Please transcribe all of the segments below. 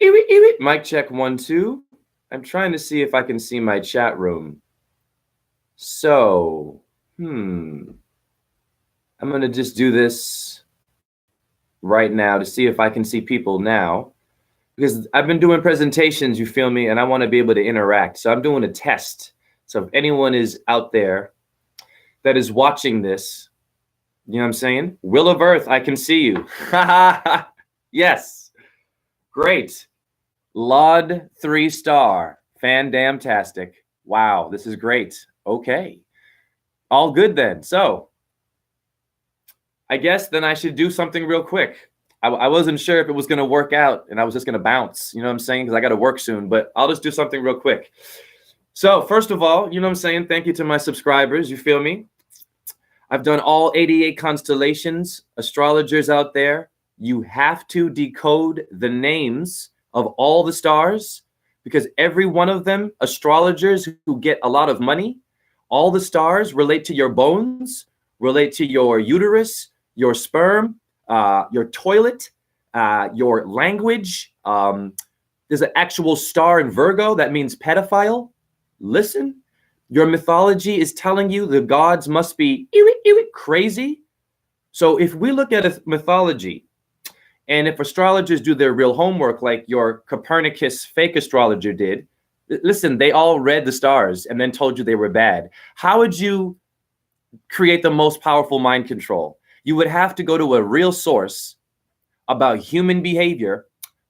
Mic check 1, 2. I'm trying to see if I can see my chat room. So, I'm going to just do this right now to see if I can see people now. Because I've been doing presentations, you feel me? And I want to be able to interact. So I'm doing a test. So if anyone is out there that is watching this, you know what I'm saying? Will of Earth, I can see you. Yes. Great. Laud 3-star. Fan-damtastic. Wow, this is great. Okay. All good then. So I guess then I should do something real quick. I wasn't sure if it was going to work out and I was just going to bounce. You know what I'm saying? Because I got to work soon. But I'll just do something real quick. So first of all, you know what I'm saying? Thank you to my subscribers. You feel me? I've done all 88 constellations. Astrologers out there, you have to decode the names of all the stars because every one of them, astrologers who get a lot of money, all the stars relate to your bones, relate to your uterus, your sperm, your toilet, your language. There's an actual star in Virgo that means pedophile. Listen, your mythology is telling you the gods must be crazy. So if we look at a mythology, and if astrologers do their real homework like your Copernicus fake astrologer did, listen, they all read the stars and then told you they were bad. How would you create the most powerful mind control? You would have to go to a real source about human behavior,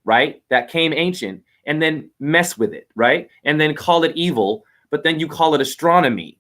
right? That came ancient, and then mess with it, right? And then call it evil, but then you call it astronomy.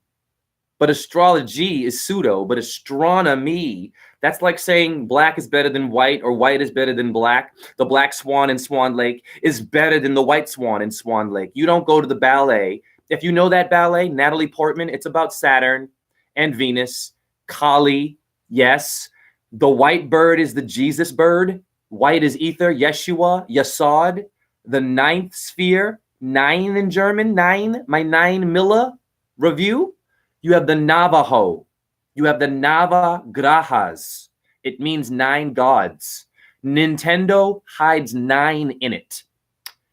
But astrology is pseudo, but astronomy, that's like saying black is better than white or white is better than black. The black swan in Swan Lake is better than the white swan in Swan Lake. You don't go to the ballet. If you know that ballet, Natalie Portman, it's about Saturn and Venus, Kali, yes. The white bird is the Jesus bird. White is ether, Yeshua, Yasod. The ninth sphere, 9 in German, 9, my 9 Milla review. You have the Navajo. You have the Navagrahas. It means 9 gods. Nintendo hides 9 in it.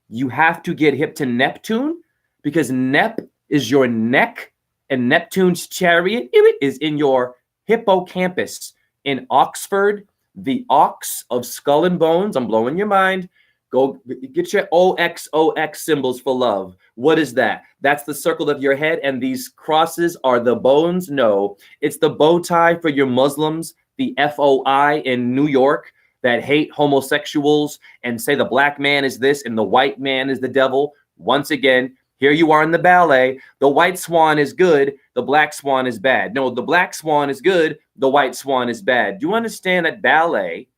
You have to get hip to Neptune because Nep is your neck and Neptune's chariot is in your hippocampus. In Oxford, the ox of skull and bones. I'm blowing your mind. Go get your OXOX symbols for love. What is that? That's the circle of your head, and these crosses are the bones? No, it's the bow tie for your Muslims, the FOI in New York that hate homosexuals and say the black man is this and the white man is the devil. Once again, here you are in the ballet. The white swan is good. The black swan is bad. No, the black swan is good. The white swan is bad. Do you understand that ballet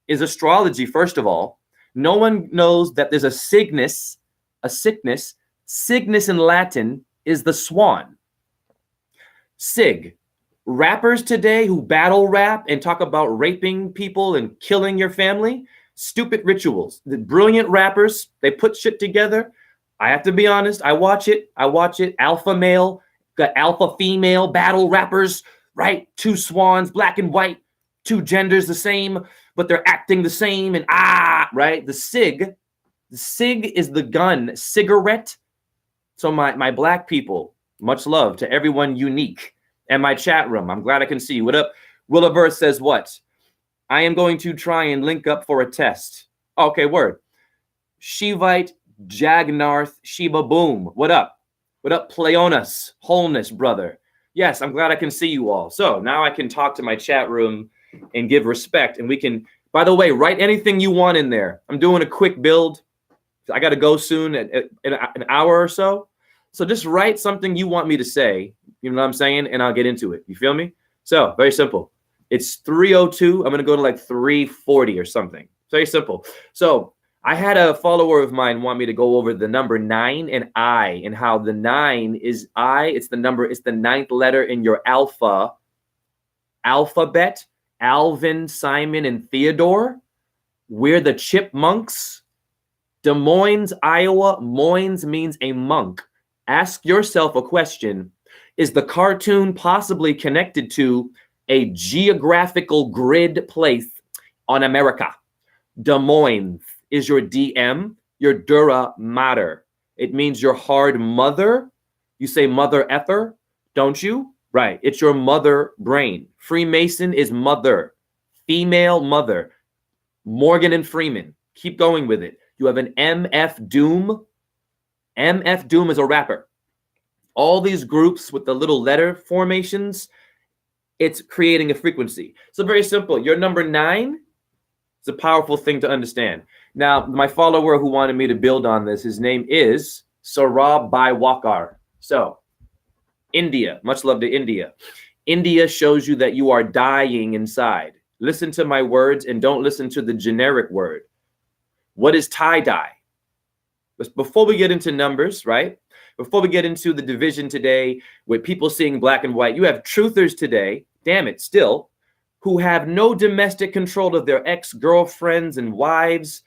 is astrology, first of all? No one knows that there's a sickness. Cygnus in Latin is the swan. Sig. Rappers today who battle rap and talk about raping people and killing your family, stupid rituals. The brilliant rappers, they put shit together. I have to be honest, I watch it. Alpha male, got alpha female battle rappers, right? 2 swans, black and white, 2 genders the same, but they're acting the same and right? The sig is the gun, cigarette. So my black people, much love to everyone unique. And my chat room, I'm glad I can see you. What up? Willaverse says what? I am going to try and link up for a test. Okay, word. Shivite, Jagnarth, Shiba Boom. What up? What up, Pleonas? Wholeness, brother. Yes, I'm glad I can see you all. So now I can talk to my chat room and give respect. And we can, by the way, write anything you want in there. I'm doing a quick build. I got to go soon in an hour or so. So just write something you want me to say. You know what I'm saying? And I'll get into it. You feel me? So very simple. It's 3:02. I'm going to go to like 3:40 or something. Very simple. So I had a follower of mine want me to go over the number 9 and I, and how the 9 is I. It's the number. It's the 9th letter in your alphabet. Alvin, Simon, and Theodore. We're the chipmunks. Des Moines, Iowa. Moines means a monk. Ask yourself a question. Is the cartoon possibly connected to a geographical grid place on America? Des Moines is your DM. your dura mater. It means your hard mother. You say mother effer, don't you? Right. It's your mother brain. Freemason is mother, female mother. Morgan and Freeman. Keep going with it. You have an MF Doom. MF Doom is a rapper. All these groups with the little letter formations, it's creating a frequency. So very simple. Your number 9 is a powerful thing to understand. Now, my follower who wanted me to build on this, his name is Saurabh Baiwakar. So, India, much love to India. India shows you that you are dying inside. Listen to my words and don't listen to the generic word. What is tie-dye? Before we get into numbers, right? Before we get into the division today with people seeing black and white, you have truthers today, damn it, still, who have no domestic control of their ex-girlfriends and wives,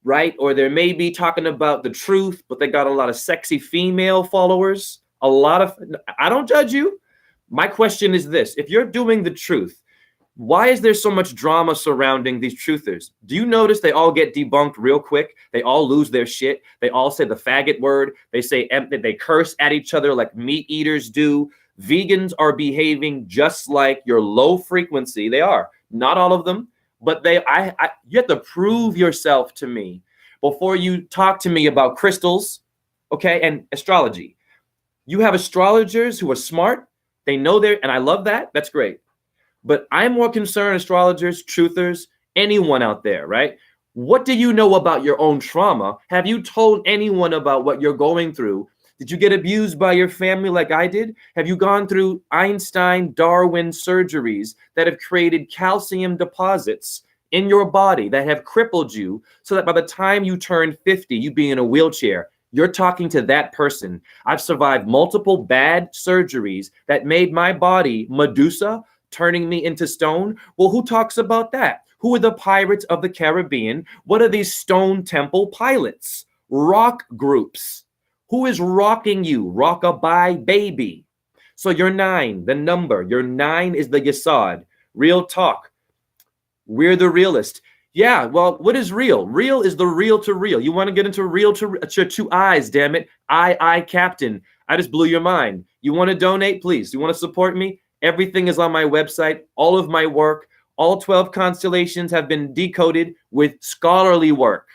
right? Or they may be talking about the truth, but they got a lot of sexy female followers. I don't judge you. My question is this: if you're doing the truth, why is there so much drama surrounding these truthers? Do you notice they all get debunked real quick? They all lose their shit. They all say the faggot word. They say they curse at each other like meat eaters do. Vegans are behaving just like your low frequency. They are. Not all of them, but you have to prove yourself to me before you talk to me about crystals, okay, and astrology. You have astrologers who are smart. They know and I love that. That's great. But I'm more concerned, astrologers, truthers, anyone out there, right? What do you know about your own trauma? Have you told anyone about what you're going through? Did you get abused by your family like I did? Have you gone through Einstein, Darwin surgeries that have created calcium deposits in your body that have crippled you so that by the time you turn 50, you'd be in a wheelchair? You're talking to that person. I've survived multiple bad surgeries that made my body Medusa, turning me into stone. Well, who talks about that? Who are the pirates of the Caribbean? What are these stone temple pilots? Rock groups. Who is rocking you? Rockabye baby. So you're 9, the number. Your 9 is the Yesod. Real talk. We're the realist. Yeah, well, what is real? Real is the real to real. You want to get into real to real? It's your 2 eyes, damn it. I, Captain. I just blew your mind. You want to donate, please? You want to support me? Everything is on my website. All of my work, all 12 constellations have been decoded with scholarly work.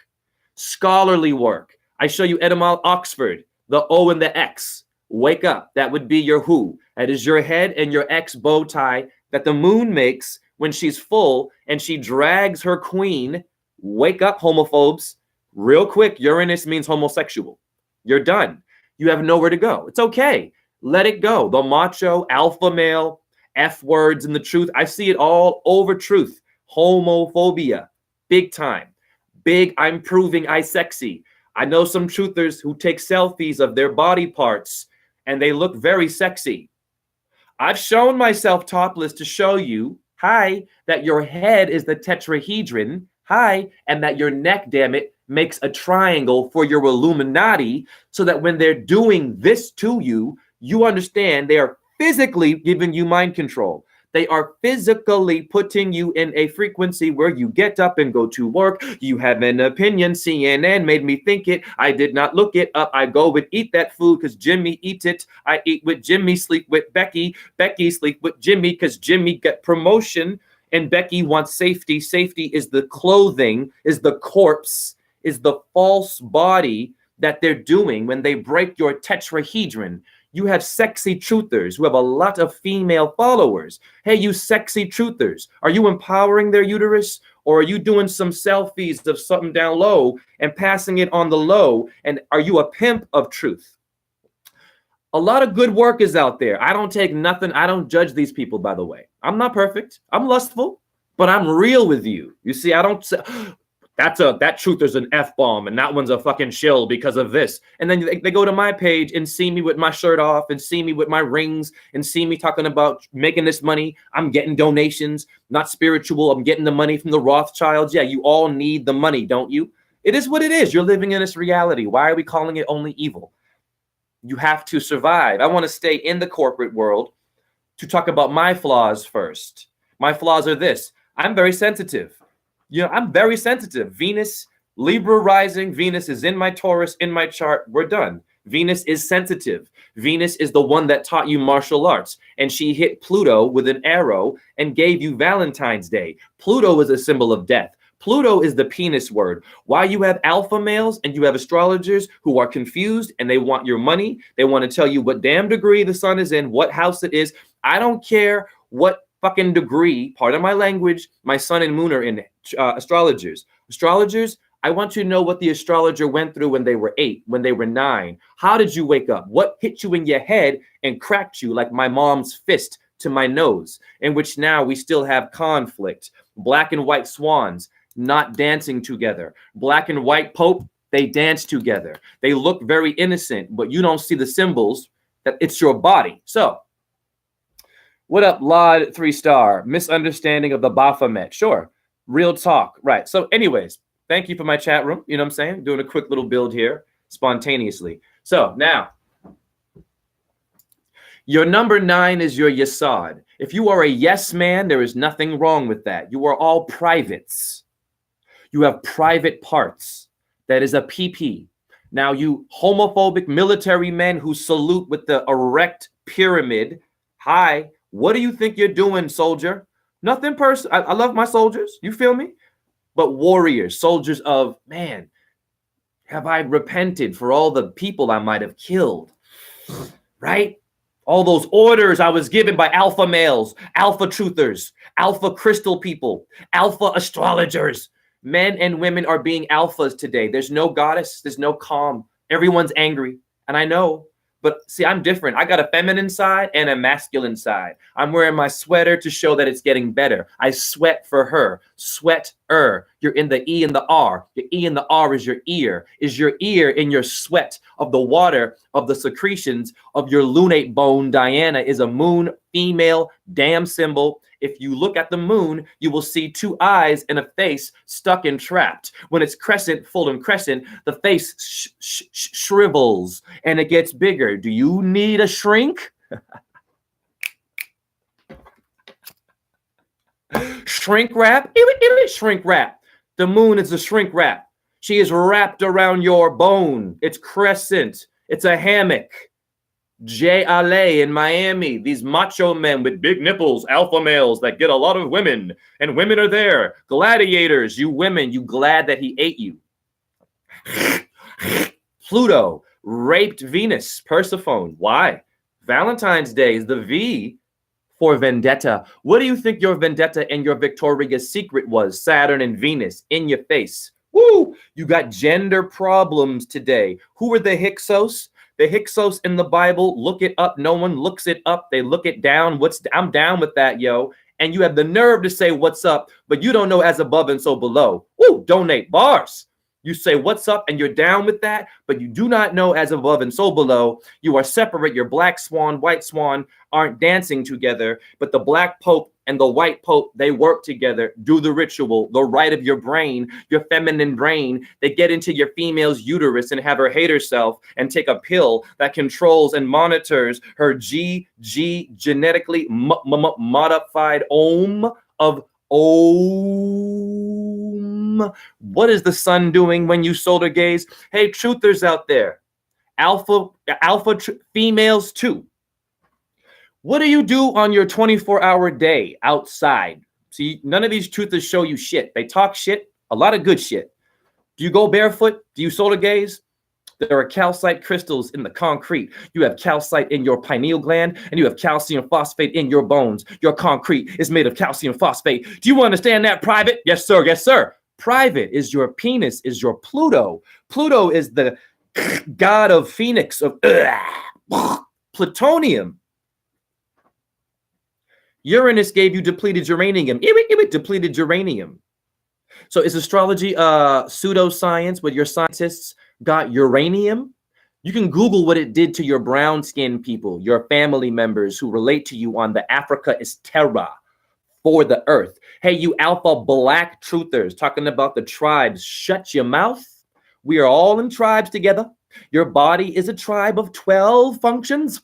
Scholarly work. I show you etymology, Oxford, the O and the X. Wake up. That would be your who. That is your head and your X bow tie that the moon makes when she's full and she drags her queen. Wake up, homophobes. Real quick, Uranus means homosexual. You're done. You have nowhere to go. It's okay. Let it go. The macho, alpha male, F words and the truth. I see it all over truth. Homophobia. Big time. Big, I'm proving I sexy. I know some truthers who take selfies of their body parts and they look very sexy. I've shown myself topless to show you, hi, that your head is the tetrahedron, hi, and that your neck, damn it, makes a triangle for your Illuminati so that when they're doing this to you, you understand they are physically giving you mind control. They are physically putting you in a frequency where you get up and go to work. You have an opinion. CNN made me think it. I did not look it up. I go and eat that food because Jimmy eats it. I eat with Jimmy, sleep with Becky. Becky sleep with Jimmy because Jimmy get promotion and Becky wants safety. Safety is the clothing, is the corpse, is the false body that they're doing when they break your tetrahedron. You have sexy truthers who have a lot of female followers. Hey, you sexy truthers, are you empowering their uterus? Or are you doing some selfies of something down low and passing it on the low? And are you a pimp of truth? A lot of good work is out there. I don't take nothing. I don't judge these people, by the way. I'm not perfect. I'm lustful, but I'm real with you. You see, I don't say, that truth is an F-bomb and that one's a fucking shill because of this. And then they go to my page and see me with my shirt off and see me with my rings and see me talking about making this money. I'm getting donations, not spiritual. I'm getting the money from the Rothschilds. Yeah, you all need the money, don't you? It is what it is. You're living in this reality. Why are we calling it only evil? You have to survive. I want to stay in the corporate world to talk about my flaws first. My flaws are this. I'm very sensitive. You know, I'm very sensitive. Venus Libra rising, Venus is in my Taurus, in my chart. We're done. Venus is sensitive. Venus is the one that taught you martial arts, and she hit Pluto with an arrow and gave you Valentine's Day. Pluto is a symbol of death. Pluto is the penis word. Why you have alpha males and you have astrologers who are confused and they want your money. They want to tell you what damn degree the sun is in, what house it is. I don't care what fucking degree, pardon my language, my sun and moon are in. Astrologers, I want you to know what the astrologer went through when they were 8, when they were 9. How did you wake up? What hit you in your head and cracked you like my mom's fist to my nose, in which now we still have conflict. Black and white swans not dancing together. Black and white Pope, they dance together. They look very innocent, but you don't see the symbols that it's your body. So, what up, Lod 3-star? Misunderstanding of the Baphomet. Sure. Real talk. Right. So anyways, thank you for my chat room. You know what I'm saying? Doing a quick little build here spontaneously. So now, your number 9 is your Yesod. If you are a yes man, there is nothing wrong with that. You are all privates. You have private parts. That is a PP. Now, you homophobic military men who salute with the erect pyramid. Hi, what do you think you're doing, soldier? Nothing personal. I love my soldiers. You feel me? But warriors, soldiers of, man, have I repented for all the people I might have killed? Right? All those orders I was given by alpha males, alpha truthers, alpha crystal people, alpha astrologers. Men and women are being alphas today. There's no goddess. There's no calm. Everyone's angry. And I know. But see, I'm different. I got a feminine side and a masculine side. I'm wearing my sweater to show that it's getting better. I sweat for her. Sweat-er. You're in the E and the R. Your E and the R is your ear. Is your ear in your sweat of the water of the secretions of your lunate bone? Diana is a moon female damn symbol. If you look at the moon, you will see 2 eyes and a face stuck and trapped. When it's crescent, full and crescent, the face shrivels and it gets bigger. Do you need a shrink? Shrink wrap? Shrink wrap. The moon is a shrink wrap. She is wrapped around your bone. It's crescent. It's a hammock. J.A.L.A. in Miami, these macho men with big nipples, alpha males that get a lot of women, and women are there. Gladiators, you women, you glad that he ate you. Pluto raped Venus, Persephone. Why? Valentine's Day is the V for vendetta. What do you think your vendetta and your Victoria's Secret was? Saturn and Venus in your face. Woo! You got gender problems today. Who were the Hyksos? The Hyksos in the Bible, look it up. No one looks it up. They look it down. I'm down with that, yo. And you have the nerve to say what's up, but you don't know as above and so below. Woo, donate bars. You say what's up and you're down with that, but you do not know as above and so below. You are separate. Your black swan, white swan aren't dancing together, but the black pope and the white pope, they work together, do the ritual, the right of your brain, your feminine brain. They get into your female's uterus and have her hate herself and take a pill that controls and monitors her genetically modified ohm of Om. What is the sun doing when you solar gaze? Hey, truthers out there, alpha females too. What do you do on your 24-hour day outside? See, none of these truthers show you shit. They talk shit, a lot of good shit. Do you go barefoot? Do you solar gaze? There are calcite crystals in the concrete. You have calcite in your pineal gland, and you have calcium phosphate in your bones. Your concrete is made of calcium phosphate. Do you understand that, Private? Yes, sir. Yes, sir. Private is your penis, is your Pluto. Pluto is the god of Phoenix, of plutonium. Uranus gave you depleted uranium. Depleted uranium. So is astrology pseudoscience where your scientists got uranium? You can Google what it did to your brown skinned people, your family members who relate to you on the Africa is Terra for the earth. Hey, you alpha black truthers talking about the tribes, shut your mouth. We are all in tribes together. Your body is a tribe of 12 functions.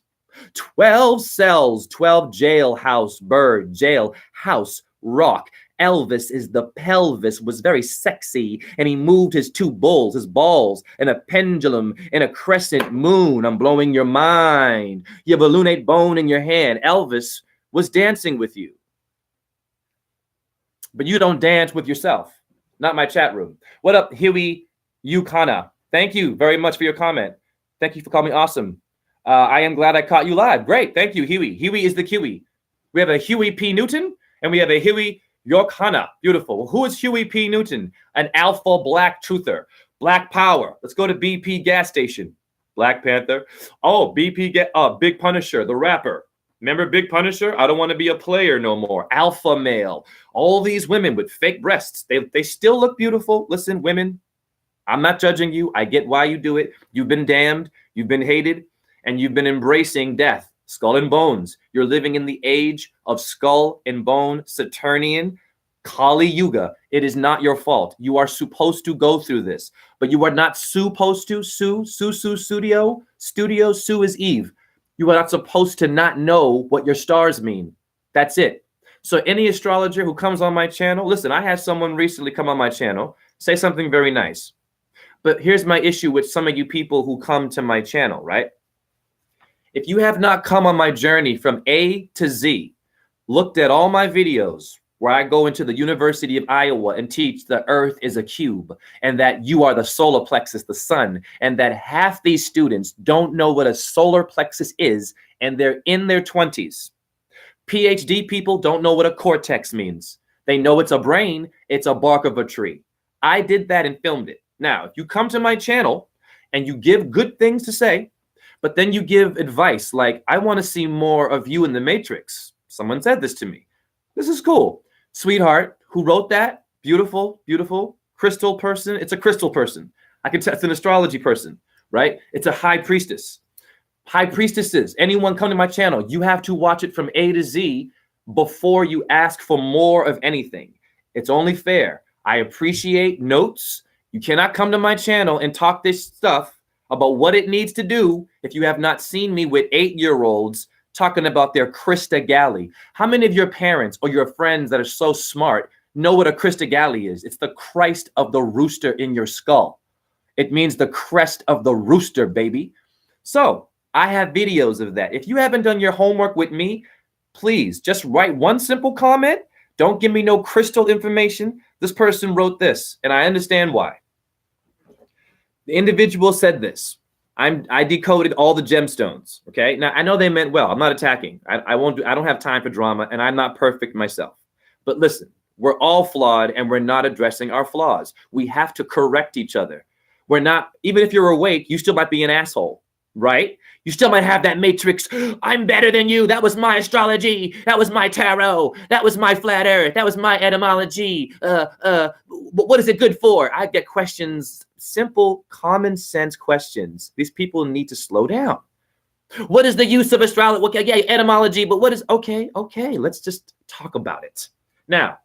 12 cells, 12 jailhouse, bird, jail, house, rock, Elvis is the pelvis, was very sexy, and he moved his two bulls, his balls, in a pendulum, in a crescent moon. I'm blowing your mind. You have a lunate bone in your hand. Elvis was dancing with you. But you don't dance with yourself. Not my chat room. What up, Huey Yukana? Thank you very much for your comment. Thank you for calling me awesome. I am glad I caught you live. Great. Thank you, Huey. Huey is the Kiwi. We have a Huey P. Newton, and we have a Huey Yorkhana. Beautiful. Who is Huey P. Newton? An alpha black truther. Black power. Let's go to BP gas station. Black Panther. Oh, Big Punisher, the rapper. Remember Big Punisher? I don't want to be a player no more. Alpha male. All these women with fake breasts. They still look beautiful. Listen, women, I'm not judging you. I get why you do it. You've been damned. You've been hated. And you've been embracing death. Skull and bones. You're living in the age of skull and bone, Saturnian, Kali Yuga. It is not your fault. You are supposed to go through this. But you are not supposed to. Sue, studio. Sue is Eve. You are not supposed to not know what your stars mean. That's it. So any astrologer who comes on my channel, listen, I had someone recently come on my channel, say something very nice. But here's my issue with some of you people who come to my channel, right? If you have not come on my journey from A to Z, looked at all my videos where I go into the University of Iowa and teach the earth is a cube and that you are the solar plexus, the sun, and that half these students don't know what a solar plexus is and they're in their 20s. PhD people don't know what a cortex means. They know it's a brain, it's a bark of a tree. I did that and filmed it. Now, if you come to my channel and you give good things to say, but then you give advice like, I want to see more of you in the Matrix. Someone said this to me. This is cool. Sweetheart, who wrote that? Beautiful, beautiful. Crystal person. It's a crystal person. I can tell it's an astrology person, right? It's a high priestess. High priestesses, anyone come to my channel, you have to watch it from A to Z before you ask for more of anything. It's only fair. I appreciate notes. You cannot come to my channel and talk this stuff about what it needs to do if you have not seen me with 8-year-olds talking about their Krista Galley. How many of your parents or your friends that are so smart know what a Krista Galley is? It's the Christ of the rooster in your skull. It means the crest of the rooster, baby. So I have videos of that. If you haven't done your homework with me, please just write one simple comment. Don't give me no crystal information. This person wrote this, and I understand why. The individual said this. I decoded all the gemstones. Okay. Now I know they meant well. I'm not attacking. I don't have time for drama, and I'm not perfect myself. But listen, we're all flawed, and we're not addressing our flaws. We have to correct each other. We're not, even if you're awake, you still might be an asshole, right? You still might have that matrix. I'm better than you. That was my astrology. That was my tarot. That was my flat earth. That was my etymology. What is it good for? I get questions, simple, common sense questions. These people need to slow down. What is the use of astrology? Okay, yeah, etymology, but what is, okay, let's just talk about it. Now,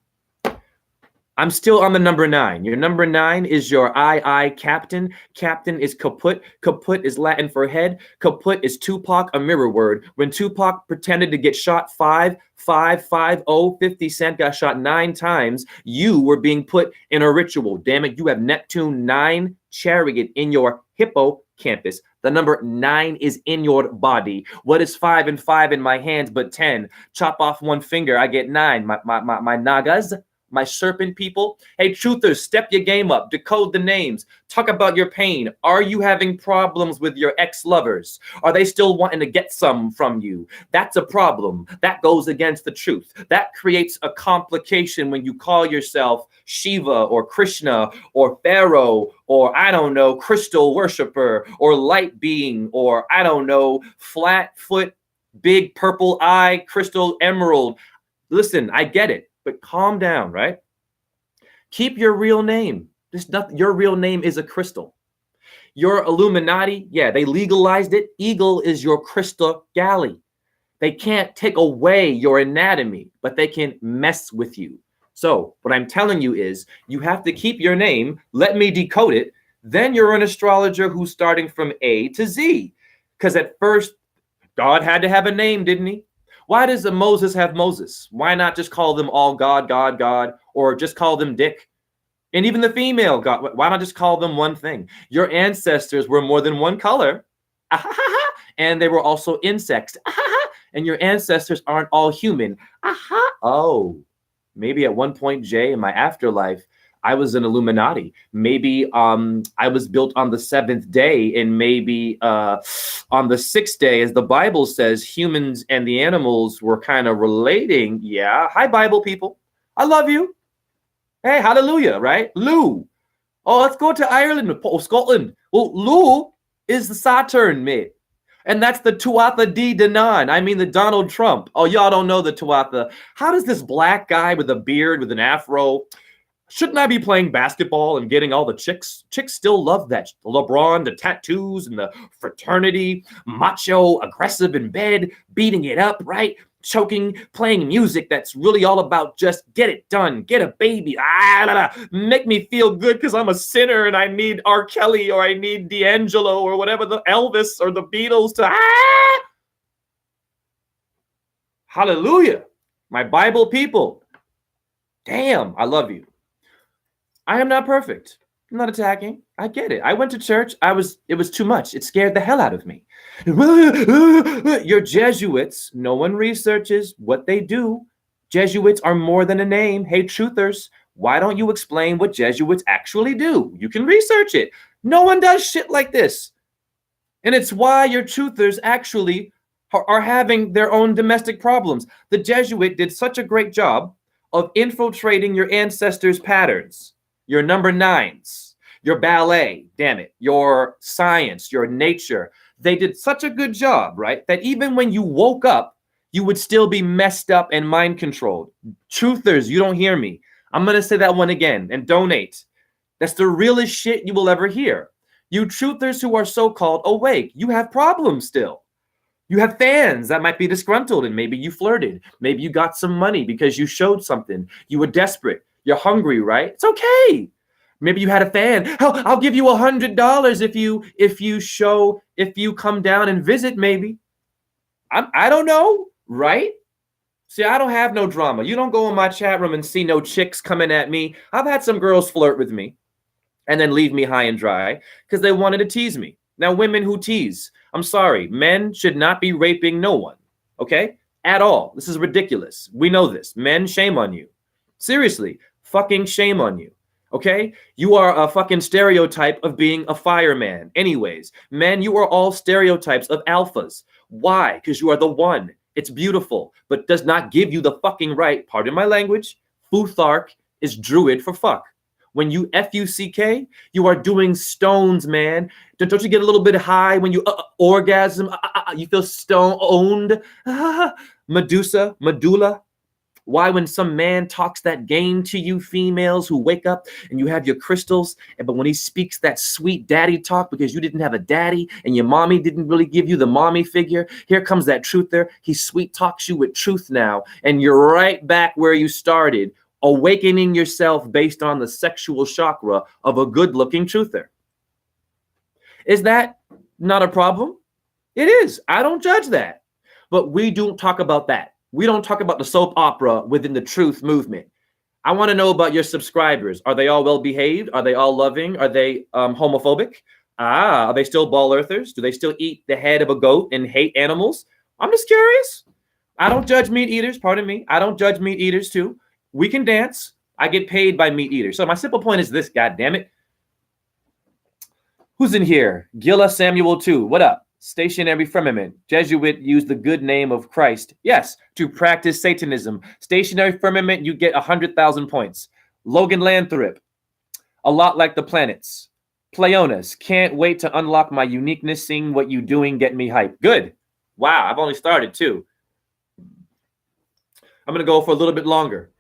I'm still on the number 9. Your number 9 is your I captain. Captain is kaput. Kaput is Latin for head. Kaput is Tupac, a mirror word. When Tupac pretended to get shot 50 Cent got shot 9 times, you were being put in a ritual. Damn it, you have Neptune 9 chariot in your hippocampus. The number 9 is in your body. What is 5 and 5 in my hands but 10? Chop off one finger, I get 9. My nagas, my serpent people. Hey, truthers, step your game up. Decode the names. Talk about your pain. Are you having problems with your ex-lovers? Are they still wanting to get some from you? That's a problem. That goes against the truth. That creates a complication when you call yourself Shiva or Krishna or Pharaoh or, I don't know, crystal worshiper or light being or, I don't know, flat foot, big purple eye, crystal emerald. Listen, I get it. But calm down, right? Keep your real name. Your real name is a crystal. Your Illuminati, yeah, they legalized it. Eagle is your crystal galley. They can't take away your anatomy, but they can mess with you. So what I'm telling you is you have to keep your name. Let me decode it. Then you're an astrologer who's starting from A to Z. Because at first, God had to have a name, didn't he? Why does the Moses have Moses? Why not just call them all God, God, God, or just call them Dick? And even the female God, why not just call them one thing? Your ancestors were more than one color. And they were also insects. And your ancestors aren't all human. Oh, maybe at one point, Jay, in my afterlife, I was an Illuminati. Maybe I was built on the seventh day, and maybe on the sixth day, as the Bible says, humans and the animals were kind of relating. Yeah. Hi, Bible people. I love you. Hey, hallelujah, right? Lou. Oh, let's go to Ireland, Scotland. Well, Lou is the Saturn, mate. And that's the Tuatha De Danann. I mean, the Donald Trump. Oh, y'all don't know the Tuatha. How does this black guy with a beard, with an afro, shouldn't I be playing basketball and getting all the chicks? Chicks still love that. LeBron, the tattoos and the fraternity, macho, aggressive in bed, beating it up, right? Choking, playing music that's really all about just get it done, get a baby, make me feel good because I'm a sinner and I need R. Kelly or I need D'Angelo or whatever, the Elvis or the Beatles to hallelujah. My Bible people, damn, I love you. I am not perfect. I'm not attacking. I get it. I went to church. It was too much. It scared the hell out of me. You're Jesuits. No one researches what they do. Jesuits are more than a name. Hey, truthers, why don't you explain what Jesuits actually do? You can research it. No one does shit like this. And it's why your truthers actually are having their own domestic problems. The Jesuit did such a great job of infiltrating your ancestors' patterns, your number nines, your ballet, damn it, your science, your nature. They did such a good job, right? That even when you woke up, you would still be messed up and mind controlled. Truthers, you don't hear me. I'm going to say that one again and donate. That's the realest shit you will ever hear. You truthers who are so-called awake, you have problems still. You have fans that might be disgruntled and maybe you flirted. Maybe you got some money because you showed something. You were desperate. You're hungry, right? It's okay. Maybe you had a fan. Oh, I'll give you $100 if you come down and visit, maybe. I don't know, right? See, I don't have no drama. You don't go in my chat room and see no chicks coming at me. I've had some girls flirt with me and then leave me high and dry because they wanted to tease me. Now, women who tease, I'm sorry, men should not be raping no one, okay? At all. This is ridiculous. We know this. Men, shame on you. Seriously, fucking shame on you, okay? You are a fucking stereotype of being a fireman. Anyways, men, you are all stereotypes of alphas. Why? Because you are the one. It's beautiful, but does not give you the fucking right, pardon my language, Futhark is druid for fuck. When you F-U-C-K, you are doing stones, man. Don't you get a little bit high when you orgasm? You feel stoned? Medulla. Why when some man talks that game to you females who wake up and you have your crystals, but when he speaks that sweet daddy talk because you didn't have a daddy and your mommy didn't really give you the mommy figure, here comes that truther. He sweet talks you with truth now, and you're right back where you started, awakening yourself based on the sexual chakra of a good-looking truther. Is that not a problem? It is. I don't judge that. But we don't talk about that. We don't talk about the soap opera within the truth movement. I want to know about your subscribers. Are they all well-behaved? Are they all loving? Are they homophobic? Are they still ball earthers? Do they still eat the head of a goat and hate animals? I'm just curious. I don't judge meat eaters. Pardon me. I don't judge meat eaters too. We can dance. I get paid by meat eaters. So my simple point is this, God damn it. Who's in here? Gilla Samuel 2. What up? Stationary firmament. Jesuit used the good name of Christ. Yes, to practice Satanism. Stationary firmament, you get 100,000 points. Logan Lanthrop. A lot like the planets. Pleonis. Can't wait to unlock my uniqueness. Seeing what you doing get me hyped. Good. Wow, I've only started too. I'm going to go for a little bit longer.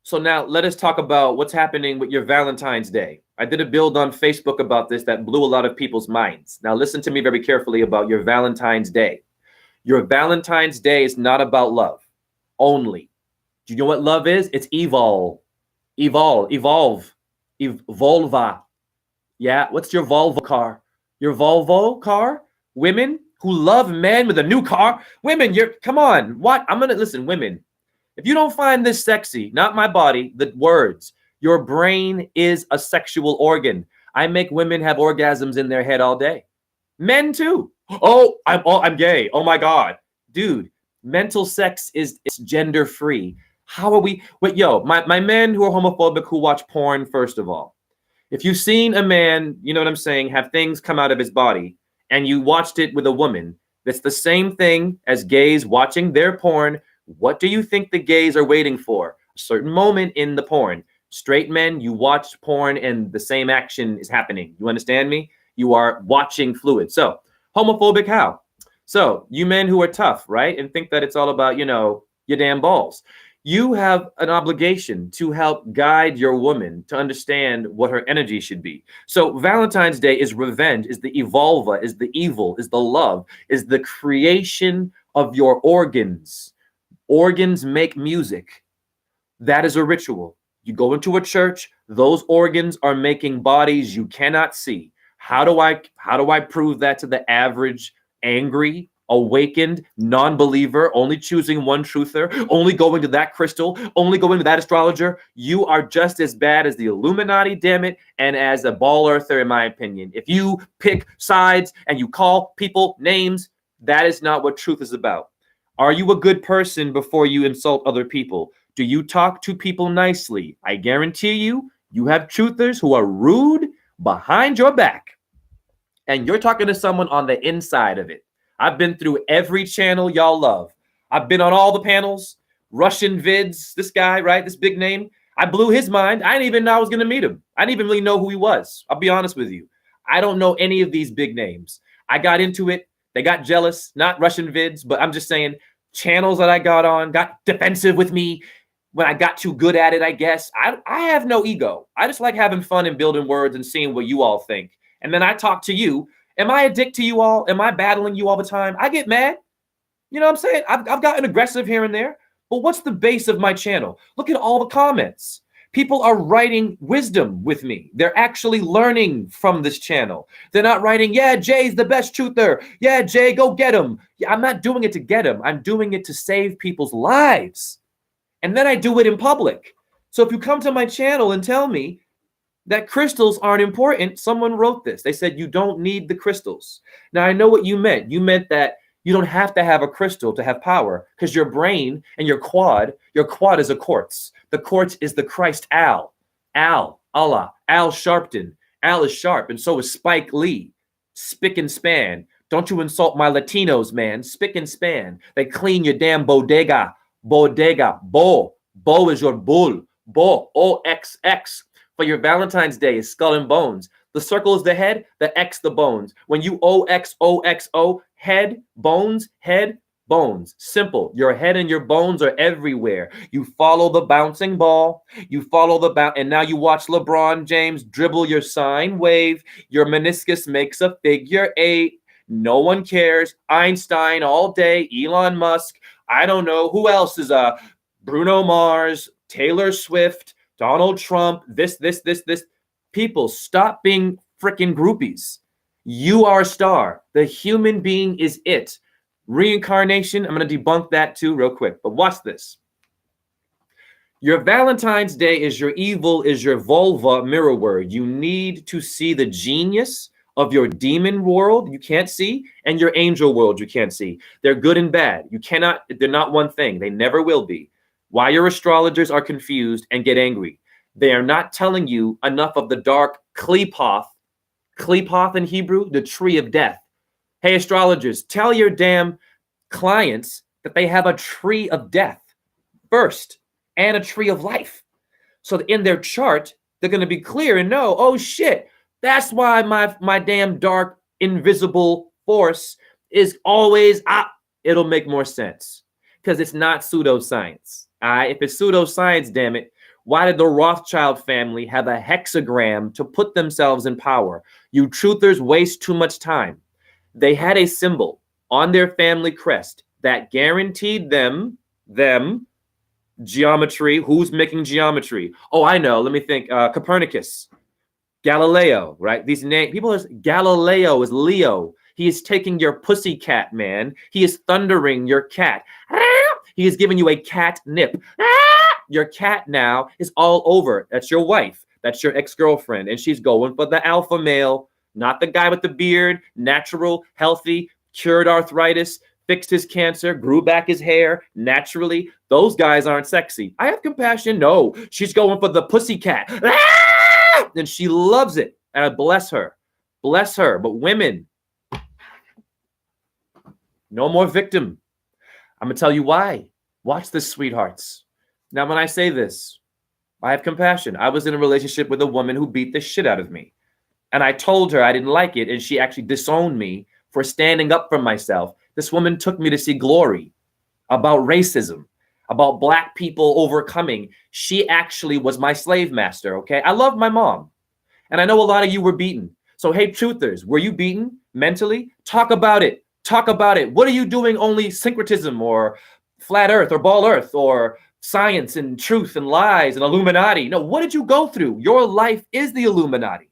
So now let us talk about what's happening with your Valentine's Day. I did a build on Facebook about this that blew a lot of people's minds. Now listen to me very carefully about your Valentine's Day. Your Valentine's Day is not about love only. Do you know what love is? It's evolve. Evolva. Yeah, what's your Volvo car? Your Volvo car? Women, who love men with a new car. Women, come on. What? I'm going to listen, women. If you don't find this sexy, not my body, the words, your brain is a sexual organ. I make women have orgasms in their head all day. Men too. Oh, I'm gay. Oh my God. Dude, mental sex is gender free. How are we? Wait, yo, my men who are homophobic who watch porn, first of all, if you've seen a man, you know what I'm saying, have things come out of his body and you watched it with a woman, that's the same thing as gays watching their porn. What do you think the gays are waiting for? A certain moment in the porn. Straight men, you watch porn and the same action is happening. You understand me? You are watching fluid. So, homophobic how? So, you men who are tough, right? And think that it's all about, your damn balls. You have an obligation to help guide your woman to understand what her energy should be. So Valentine's Day is revenge, is the evolva, is the evil, is the love, is the creation of your organs. Organs make music. That is a ritual. You go into a church, those organs are making bodies you cannot see. How do I prove that to the average angry, awakened non-believer, only choosing one truther, only going to that crystal, only going to that astrologer? You are just as bad as the Illuminati, damn it, and as a ball earther, in my opinion. If you pick sides and you call people names, that is not what truth is about. Are you a good person before you insult other people? Do you talk to people nicely? I guarantee you, you have truthers who are rude behind your back. And you're talking to someone on the inside of it. I've been through every channel y'all love. I've been on all the panels, Russian vids, this guy, right? This big name. I blew his mind. I didn't even know I was going to meet him. I didn't even really know who he was. I'll be honest with you. I don't know any of these big names. I got into it. They got jealous, not Russian vids, but I'm just saying channels that I got on got defensive with me when I got too good at it, I guess. I have no ego. I just like having fun and building words and seeing what you all think. And then I talk to you. Am I a dick to you all? Am I battling you all the time? I get mad. You know what I'm saying? I've gotten aggressive here and there. But what's the base of my channel? Look at all the comments. People are writing wisdom with me. They're actually learning from this channel. They're not writing, yeah, Jay's the best truther. Yeah, Jay, go get him. Yeah, I'm not doing it to get him. I'm doing it to save people's lives. And then I do it in public. So if you come to my channel and tell me that crystals aren't important, someone wrote this. They said, you don't need the crystals. Now, I know what you meant. You meant that you don't have to have a crystal to have power because your brain and your quad is a quartz. The quartz is the Christ Allah, Al Sharpton. Al is sharp, and so is Spike Lee. Spick and span. Don't you insult my Latinos, man. Spick and span. They clean your damn bodega. Bodega. Bo. Bo is your bull. Bo. O-X-X. For your Valentine's Day is skull and bones. The circle is the head, the X the bones. When you O-X-O-X-O, head, bones, simple. Your head and your bones are everywhere. You follow the bouncing ball. You follow the and now you watch LeBron James dribble your sine wave. Your meniscus makes a figure 8. No one cares. Einstein all day. Elon Musk. I don't know. Who else is Bruno Mars, Taylor Swift, Donald Trump, this. People, stop being freaking groupies. You are a star. The human being is it. Reincarnation, I'm going to debunk that too real quick. But watch this. Your Valentine's Day is your evil, is your vulva mirror word. You need to see the genius of your demon world you can't see and your angel world you can't see. They're good and bad. They're not one thing. They never will be. Why your astrologers are confused and get angry. They are not telling you enough of the dark Qlipoth in Hebrew, the tree of death. Hey, astrologers, tell your damn clients that they have a tree of death first and a tree of life. So that in their chart, they're going to be clear and know, oh shit, that's why my damn dark invisible force is always up. It'll make more sense because it's not pseudoscience. If it's pseudoscience, damn it, why did the Rothschild family have a hexagram to put themselves in power? You truthers waste too much time. They had a symbol on their family crest that guaranteed them geometry. Who's making geometry? Oh, I know. Let me think. Copernicus, Galileo, right? These names, Galileo is Leo. He is taking your pussy cat, man. He is thundering your cat. He is giving you a cat nip. Your cat now is all over. That's your wife. That's your ex-girlfriend. And she's going for the alpha male, not the guy with the beard, natural, healthy, cured arthritis, fixed his cancer, grew back his hair naturally. Those guys aren't sexy. I have compassion. No, she's going for the pussy cat. And she loves it. And I bless her. Bless her. But women, no more victim. I'm going to tell you why. Watch this, sweethearts. Now, when I say this, I have compassion. I was in a relationship with a woman who beat the shit out of me. And I told her I didn't like it, and she actually disowned me for standing up for myself. This woman took me to see Glory about racism, about Black people overcoming. She actually was my slave master, okay? I love my mom. And I know a lot of you were beaten. So, hey, truthers, were you beaten mentally? Talk about it. Talk about it. What are you doing only syncretism or flat earth or ball earth or science and truth and lies and Illuminati? No, what did you go through? Your life is the Illuminati.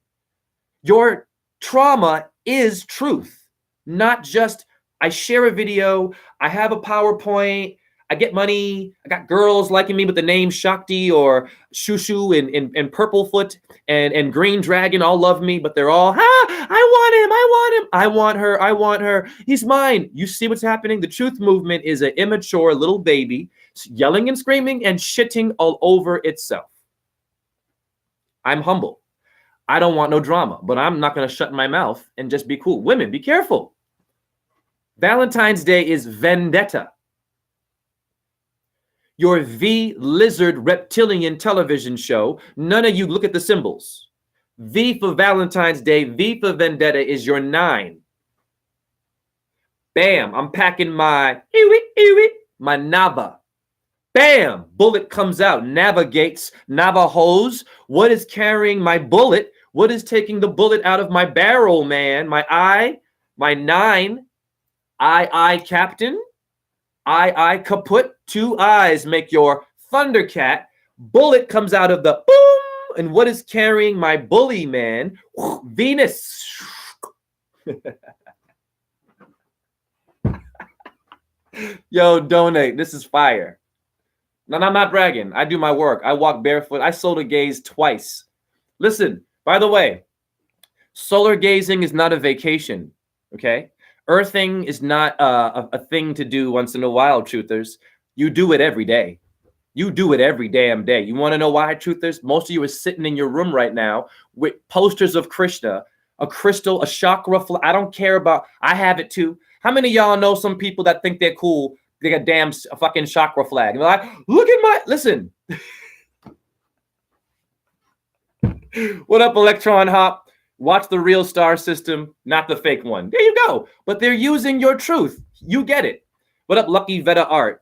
Your trauma is truth, not just I share a video, I have a PowerPoint, I get money, I got girls liking me with the name Shakti or Shushu and Purplefoot and Green Dragon all love me, but they're all, I want her, he's mine. You see what's happening? The truth movement is an immature little baby yelling and screaming and shitting all over itself. I'm humble. I don't want no drama, but I'm not going to shut my mouth and just be cool. Women, be careful. Valentine's Day is vendetta. Your V lizard reptilian television show, none of you look at the symbols. V for Valentine's Day, V for vendetta is your 9. Bam, I'm packing my Nava. Bam, bullet comes out, navigates, Navajos. What is carrying my bullet? What is taking the bullet out of my barrel, man? My eye, my 9, I, captain, I, kaput. 2 eyes make your Thundercat. Bullet comes out of the boom. And what is carrying my bully, man? Venus. Yo, donate. This is fire. No, I'm not bragging. I do my work. I walk barefoot. I solar gaze twice. Listen, by the way, solar gazing is not a vacation, okay? Earthing is not a thing to do once in a while, truthers. You do it every day. You do it every damn day. You want to know why, truthers? Most of you are sitting in your room right now with posters of Krishna, a crystal, a chakra. I don't care about, I have it too. How many of y'all know some people that think they're cool? They got damn fucking chakra flag. And they're like, look at my, listen. What up, Electron Hop? Watch the real star system, not the fake one. There you go. But they're using your truth. You get it. What up, Lucky Veda Art?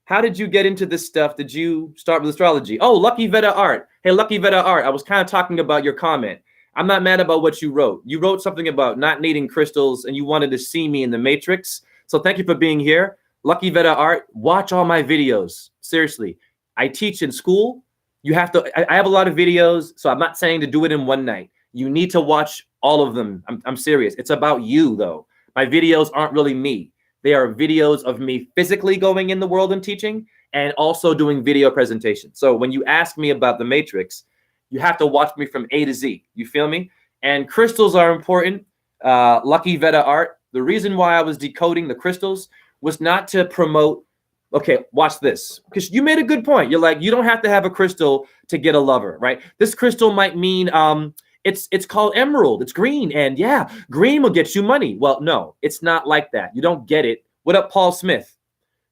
How did you get into this stuff? Did you start with astrology? Oh, Lucky Veda Art. Hey, Lucky Veda Art, I was kind of talking about your comment. I'm not mad about what you wrote. You wrote something about not needing crystals and you wanted to see me in the matrix. So thank you for being here. Lucky Veda Art, watch all my videos. Seriously, I teach in school. You have to, I have a lot of videos, so I'm not saying to do it in one night. You need to watch all of them. I'm serious. It's about you, though. My videos aren't really me. They are videos of me physically going in the world and teaching and also doing video presentations. So when you ask me about the matrix, you have to watch me from A to Z. You feel me? And crystals are important. Lucky Veda Art. The reason why I was decoding the crystals was not to promote, okay, watch this. Because you made a good point. You're like, you don't have to have a crystal to get a lover, right? This crystal might mean it's called emerald. It's green. And yeah, green will get you money. Well, no, it's not like that. You don't get it. What up, Paul Smith?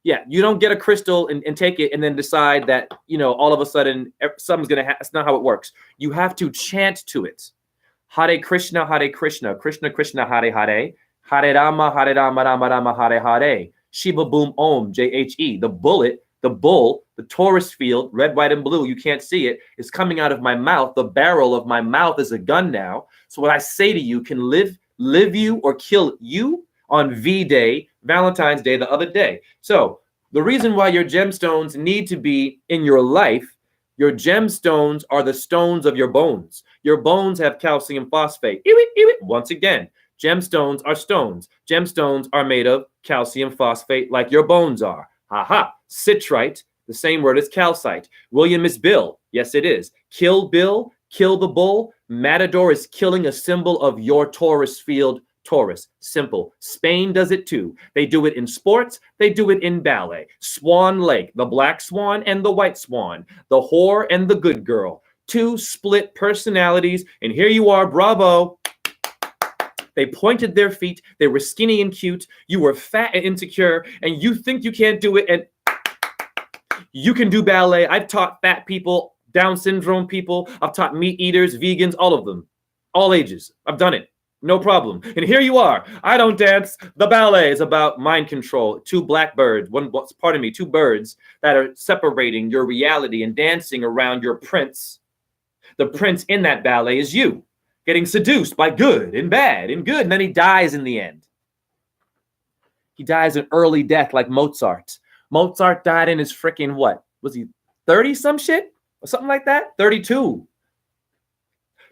Yeah, you don't get a crystal and take it and then decide that, you know, all of a sudden something's going to happen. That's not how it works. You have to chant to it. Hare Krishna, Krishna Krishna, Hare Hare. Hare Rama, Rama Rama, Hare Hare. Shiva Boom Om, JHE. The bullet, the bull, the Taurus field, red, white, and blue, you can't see it, is coming out of my mouth. The barrel of my mouth is a gun now. So what I say to you can live you or kill you on V-Day, Valentine's Day, the other day. So the reason why your gemstones need to be in your life, your gemstones are the stones of your bones. Your bones have calcium phosphate. Once again, Gemstones are stones. Gemstones are made of calcium phosphate like your bones are. Ha. Citrite, the same word as calcite. William is Bill. Yes, it is. Kill Bill, kill the bull. Matador is killing a symbol of your Taurus field. Taurus, simple. Spain does it too. They do it in sports. They do it in ballet. Swan Lake, the black swan and the white swan, the whore and the good girl. Two split personalities. And here you are, bravo. They pointed their feet. They were skinny and cute. You were fat and insecure. And you think you can't do it. And you can do ballet. I've taught fat people, Down syndrome people. I've taught meat eaters, vegans, all of them. All ages. I've done it. No problem. And here you are. I don't dance. The ballet is about mind control. Two blackbirds, two birds that are separating your reality and dancing around your prince. The prince in that ballet is you, getting seduced by good and bad and good. And then he dies in the end. He dies an early death like Mozart. Mozart died in his freaking what? Was he 30 some shit? Or something like that? 32.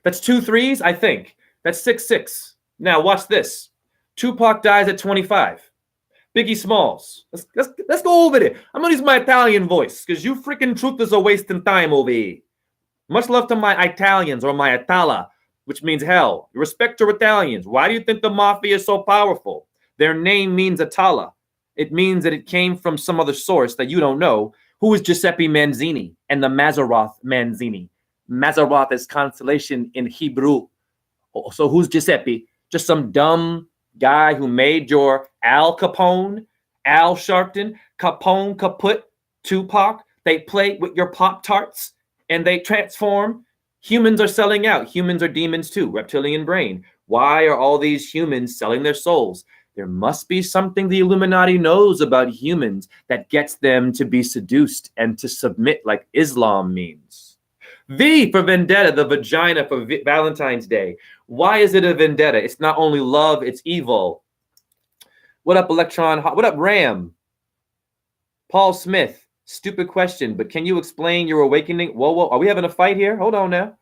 That's 2 threes, I think. That's 6'6". Now watch this. Tupac dies at 25. Biggie Smalls. Let's go over there. I'm gonna use my Italian voice because you freaking truthers are wasting time over here. Much love to my Italians or my Itala, which means hell. Respect to Italians. Why do you think the mafia is so powerful? Their name means Atala. It means that it came from some other source that you don't know. Who is Giuseppe Manzini and the Maseroth Manzini? Maseroth is constellation in Hebrew. So who's Giuseppe? Just some dumb guy who made your Al Capone, Al Sharpton, Capone, Kaput, Tupac. They play with your Pop-Tarts and they transform. Humans are selling out. Humans are demons too. Reptilian brain. Why are all these humans selling their souls? There must be something the Illuminati knows about humans that gets them to be seduced and to submit like Islam means. V for vendetta, the vagina for Valentine's Day. Why is it a vendetta? It's not only love, it's evil. What up, Electron? What up, Ram? Paul Smith. Stupid question, but can you explain your awakening? Whoa. Are we having a fight here? Hold on now.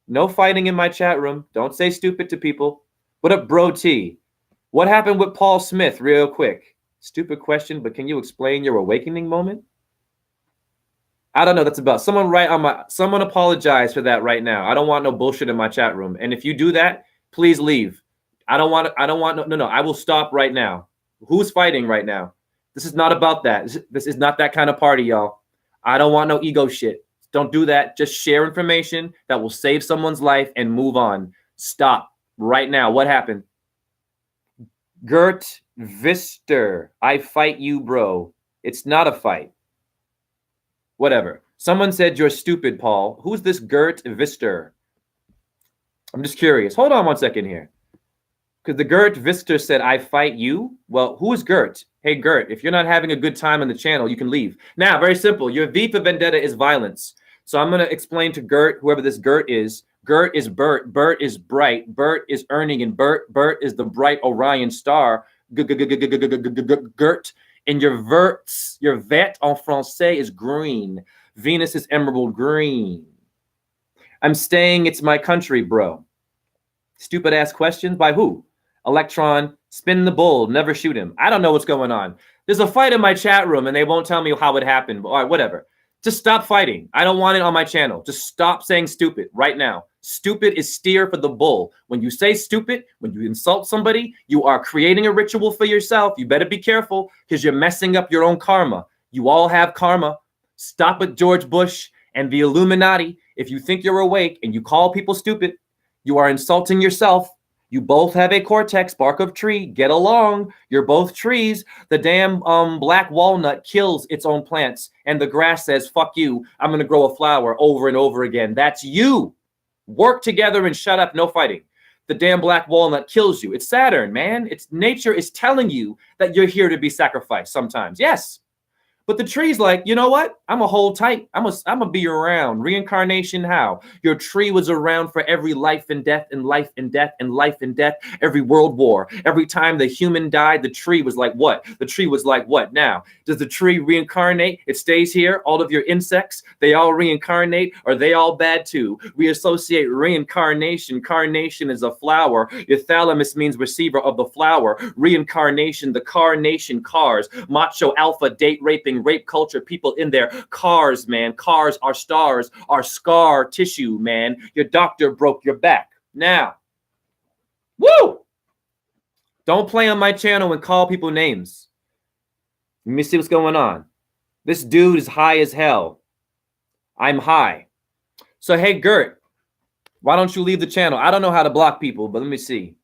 No fighting in my chat room. Don't say stupid to people. What up, Bro T? What happened with Paul Smith real quick? Stupid question, but can you explain your awakening moment? I don't know. That's about someone apologize for that right now. I don't want no bullshit in my chat room. And if you do that, please leave. I don't want no. I will stop right now. Who's fighting right now? This is not about that. This is not that kind of party, y'all. I don't want no ego shit. Don't do that. Just share information that will save someone's life and move on. Stop right now. What happened? Gert Vister. I fight you, bro. It's not a fight. Whatever. Someone said you're stupid, Paul. Who's this Gert Vister? I'm just curious. Hold on one second here. Because the Gert Vister said, I fight you. Well, who is Gert? Hey, Gert, if you're not having a good time on the channel, you can leave. Now, very simple. Your V for vendetta is violence. So I'm going to explain to Gert, whoever this Gert is. Gert is Bert. Bert is bright. Bert is earning. And Bert is the bright Orion star. Gert. And your vet en français is green. Venus is emerald green. I'm staying. It's my country, bro. Stupid ass questions by who? Electron, spin the bull, never shoot him. I don't know what's going on. There's a fight in my chat room and they won't tell me how it happened. All right, whatever. Just stop fighting. I don't want it on my channel. Just stop saying stupid right now. Stupid is steer for the bull. When you say stupid, when you insult somebody, you are creating a ritual for yourself. You better be careful because you're messing up your own karma. You all have karma. Stop with George Bush and the Illuminati. If you think you're awake and you call people stupid, you are insulting yourself. You both have a cortex, bark of tree. Get along. You're both trees. The damn black walnut kills its own plants. And the grass says, fuck you. I'm going to grow a flower over and over again. That's you. Work together and shut up. No fighting. The damn black walnut kills you. It's Saturn, man. It's nature is telling you that you're here to be sacrificed sometimes. Yes. But the tree's like, you know what? I'm a hold tight. I'm a be around. Reincarnation, how? Your tree was around for every life and death and life and death and life and death, every world war. Every time the human died, the tree was like what? The tree was like what now? Does the tree reincarnate? It stays here. All of your insects, they all reincarnate. Are they all bad too? We associate reincarnation. Carnation is a flower. Your thalamus means receiver of the flower. Reincarnation, the carnation, cars, macho alpha, date raping, rape culture, people in their cars, man. Cars are stars, are scar tissue, man. Your doctor broke your back. Now, woo! Don't play on my channel and call people names. Let me see what's going on. This dude is high as hell. I'm high. So, hey, Gert, why don't you leave the channel? I don't know how to block people, but let me see.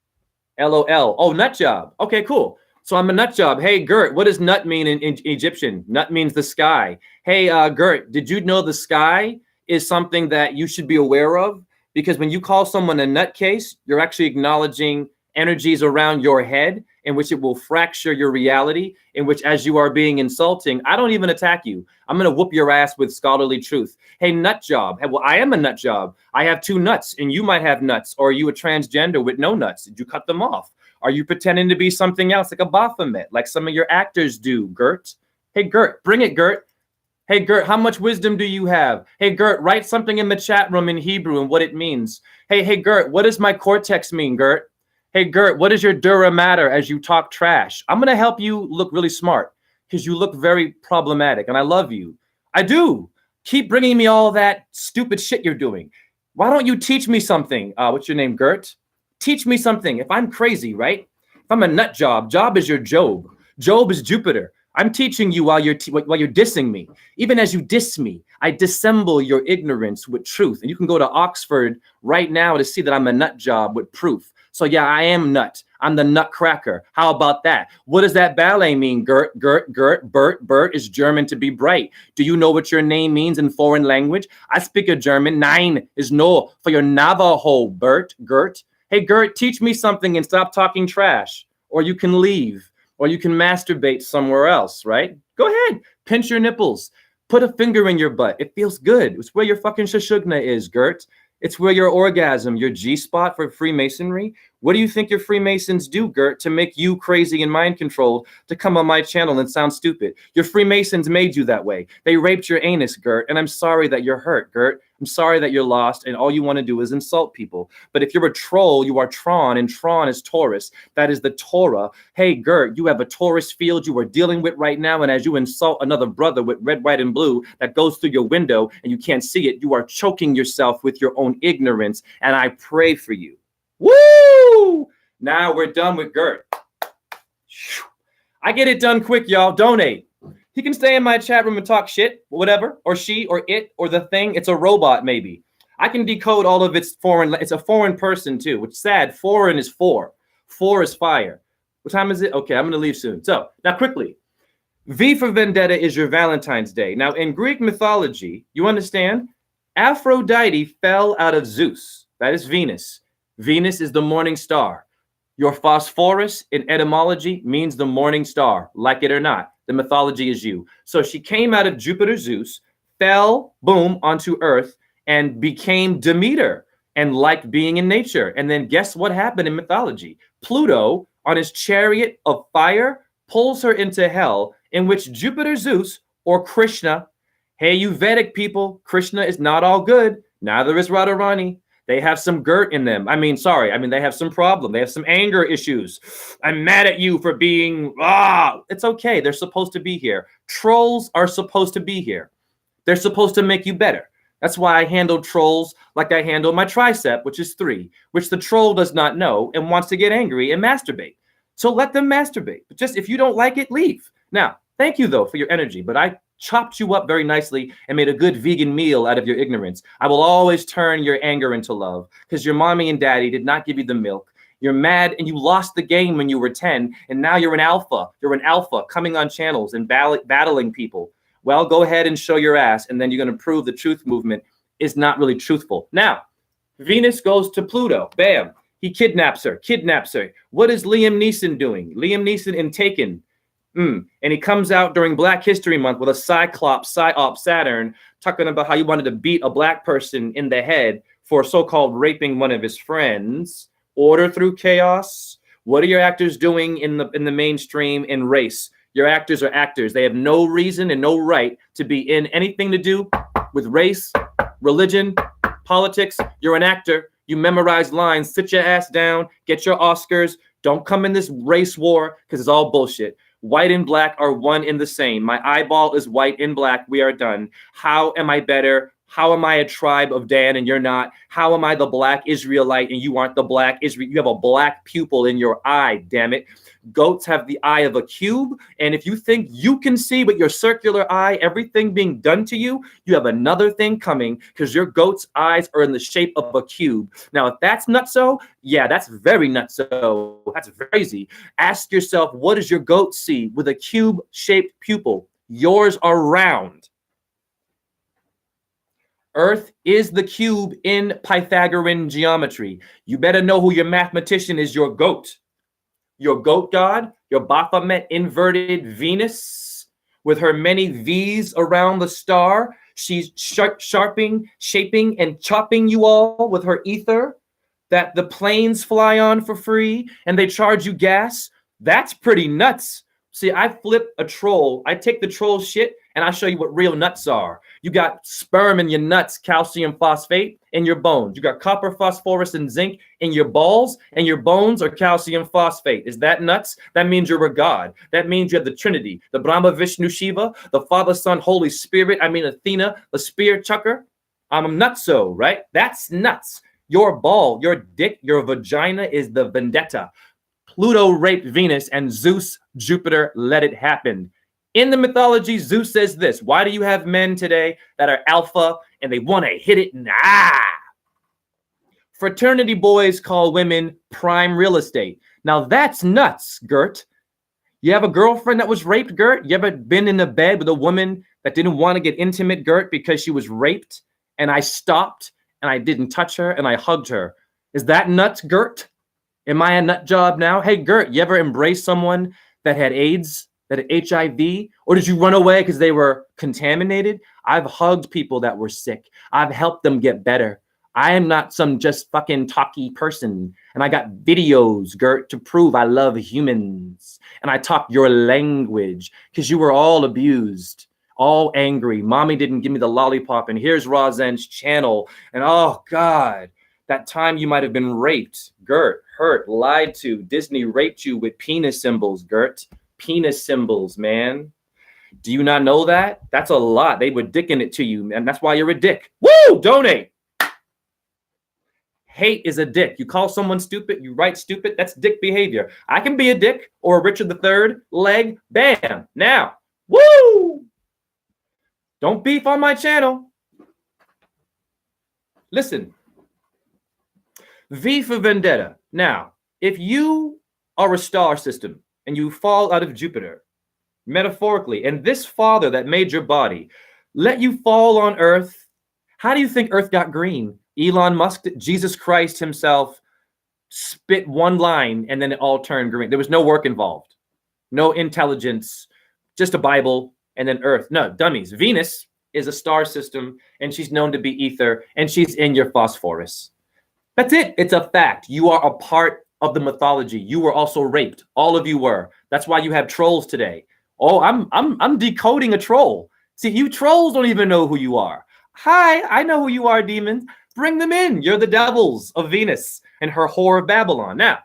LOL. Oh, nut job. Okay, cool. So I'm a nut job. Hey, Gert, what does nut mean in Egyptian? Nut means the sky. Hey, Gert, did you know the sky is something that you should be aware of? Because when you call someone a nutcase, you're actually acknowledging energies around your head in which it will fracture your reality, in which as you are being insulting, I don't even attack you. I'm going to whoop your ass with scholarly truth. Hey, nut job. Hey, well, I am a nut job. I have 2 nuts and you might have nuts. Or are you a transgender with no nuts? Did you cut them off? Are you pretending to be something else like a Baphomet, like some of your actors do, Gert? Hey, Gert, bring it, Gert. Hey, Gert, how much wisdom do you have? Hey, Gert, write something in the chat room in Hebrew and what it means. Hey, Gert, what does my cortex mean, Gert? Hey, Gert, what is your dura mater as you talk trash? I'm going to help you look really smart because you look very problematic and I love you. I do. Keep bringing me all that stupid shit you're doing. Why don't you teach me something? What's your name, Gert? Teach me something. If I'm crazy, right? If I'm a nut job, Job is your Job. Job is Jupiter. I'm teaching you while you're dissing me. Even as you diss me, I dissemble your ignorance with truth. And you can go to Oxford right now to see that I'm a nut job with proof. So yeah, I am nut. I'm the nutcracker. How about that? What does that ballet mean? Gert, Bert is German to be bright. Do you know what your name means in foreign language? I speak a German. Nein is no for your Navajo, Gert. Hey, Gert, teach me something and stop talking trash. Or you can leave. Or you can masturbate somewhere else, right? Go ahead. Pinch your nipples. Put a finger in your butt. It feels good. It's where your fucking shashugna is, Gert. It's where your orgasm, your G-spot for Freemasonry. What do you think your Freemasons do, Gert, to make you crazy and mind-controlled to come on my channel and sound stupid? Your Freemasons made you that way. They raped your anus, Gert, and I'm sorry that you're hurt, Gert. I'm sorry that you're lost and all you want to do is insult people. But if you're a troll, you are Tron, and Tron is Taurus. That is the Torah. Hey, Gert, you have a Taurus field you are dealing with right now, and as you insult another brother with red, white, and blue that goes through your window and you can't see it, you are choking yourself with your own ignorance, and I pray for you. Woo! Now we're done with Gert. I get it done quick, y'all. Donate. He can stay in my chat room and talk shit, whatever, or she, or it, or the thing. It's a robot, maybe. I can decode all of its foreign. It's a foreign person, too, which is sad. Foreign is 4. 4 is fire. What time is it? Okay, I'm going to leave soon. So, now quickly. V for Vendetta is your Valentine's Day. Now, in Greek mythology, you understand? Aphrodite fell out of Zeus. That is Venus. Venus is the morning star. Your phosphorus in etymology means the morning star, like it or not. The mythology is you. So she came out of Jupiter, Zeus, fell, boom, onto Earth, and became Demeter and liked being in nature. And then guess what happened in mythology? Pluto, on his chariot of fire, pulls her into hell, in which Jupiter, Zeus, or Krishna, hey, you Vedic people, Krishna is not all good. Neither is Radharani. They have some Gert in them. They have some problem. They have some anger issues. I'm mad at you for being, it's okay. They're supposed to be here. Trolls are supposed to be here. They're supposed to make you better. That's why I handle trolls like I handle my tricep, which is 3, which the troll does not know and wants to get angry and masturbate. So let them masturbate. But just if you don't like it, leave. Now, thank you, though, for your energy. But I chopped you up very nicely and made a good vegan meal out of your ignorance. I will always turn your anger into love because your mommy and daddy did not give you the milk. You're mad and you lost the game when you were 10 and now you're an alpha. You're an alpha coming on channels and battling people. Well, go ahead and show your ass and then you're going to prove the truth movement is not really truthful. Now, Venus goes to Pluto. Bam. He kidnaps her. What is Liam Neeson doing? Liam Neeson in Taken. And he comes out during Black History Month with a Cyclops, Psyop Saturn, talking about how he wanted to beat a Black person in the head for so-called raping one of his friends. Order through chaos. What are your actors doing in the mainstream in race? Your actors are actors. They have no reason and no right to be in anything to do with race, religion, politics. You're an actor. You memorize lines. Sit your ass down. Get your Oscars. Don't come in this race war because it's all bullshit. White and Black are one in the same. My eyeball is white and Black. We are done. How am I better? How am I a tribe of Dan and you're not? How am I the Black Israelite and you aren't the Black Israel? You have a black pupil in your eye, damn it. Goats have the eye of a cube. And if you think you can see with your circular eye everything being done to you, you have another thing coming because your goat's eyes are in the shape of a cube. Now, if that's nutso, yeah, that's very nutso. That's crazy. Ask yourself, what does your goat see with a cube-shaped pupil? Yours are round. Earth is the cube in Pythagorean geometry. You better know who your mathematician is, your goat. Your goat god, your Baphomet inverted Venus with her many V's around the star. She's shaping, and chopping you all with her ether that the planes fly on for free and they charge you gas. That's pretty nuts. See, I flip a troll. I take the troll shit and I show you what real nuts are. You got sperm in your nuts, calcium phosphate in your bones. You got copper, phosphorus, and zinc in your balls, and your bones are calcium phosphate. Is that nuts? That means you're a god. That means you have the Trinity, the Brahma, Vishnu, Shiva, the Father, Son, Holy Spirit. I mean, Athena, the spear chucker. I'm nutso, right? That's nuts. Your ball, your dick, your vagina is the vendetta. Pluto raped Venus and Zeus, Jupiter, let it happen. In the mythology, Zeus says this: why do you have men today that are alpha and they want to hit it? Fraternity boys call women prime real estate. Now that's nuts, Gert. You have a girlfriend that was raped, Gert? You ever been in a bed with a woman that didn't want to get intimate, Gert, because she was raped and I stopped and I didn't touch her and I hugged her? Is that nuts, Gert? Am I a nut job now? Hey, Gert, you ever embrace someone that had AIDS, that had HIV, or did you run away because they were contaminated? I've hugged people that were sick. I've helped them get better. I am not some just fucking talky person. And I got videos, Gert, to prove I love humans. And I talk your language because you were all abused, all angry. Mommy didn't give me the lollipop. And here's Rozen's channel. And oh, God, that time you might have been raped, Gert, hurt, lied to. Disney raped you with penis symbols, Gert. Penis symbols, man. Do you not know that? That's a lot. They were dicking it to you, man. That's why you're a dick. Woo! Donate. Hate is a dick. You call someone stupid, you write stupid, that's dick behavior. I can be a dick or a Richard III leg. Bam. Now. Woo! Don't beef on my channel. Listen. V for Vendetta. Now, if you are a star system and you fall out of Jupiter, metaphorically, and this father that made your body let you fall on Earth, how do you think Earth got green? Elon Musk, Jesus Christ himself, spit one line and then it all turned green. There was no work involved, no intelligence, just a Bible and then Earth. No, dummies. Venus is a star system and she's known to be ether and she's in your phosphorus. That's it. It's a fact. You are a part of the mythology. You were also raped. All of you were. That's why you have trolls today. Oh, I'm decoding a troll. See, you trolls don't even know who you are. Hi, I know who you are, demons. Bring them in. You're the devils of Venus and her whore of Babylon. Now,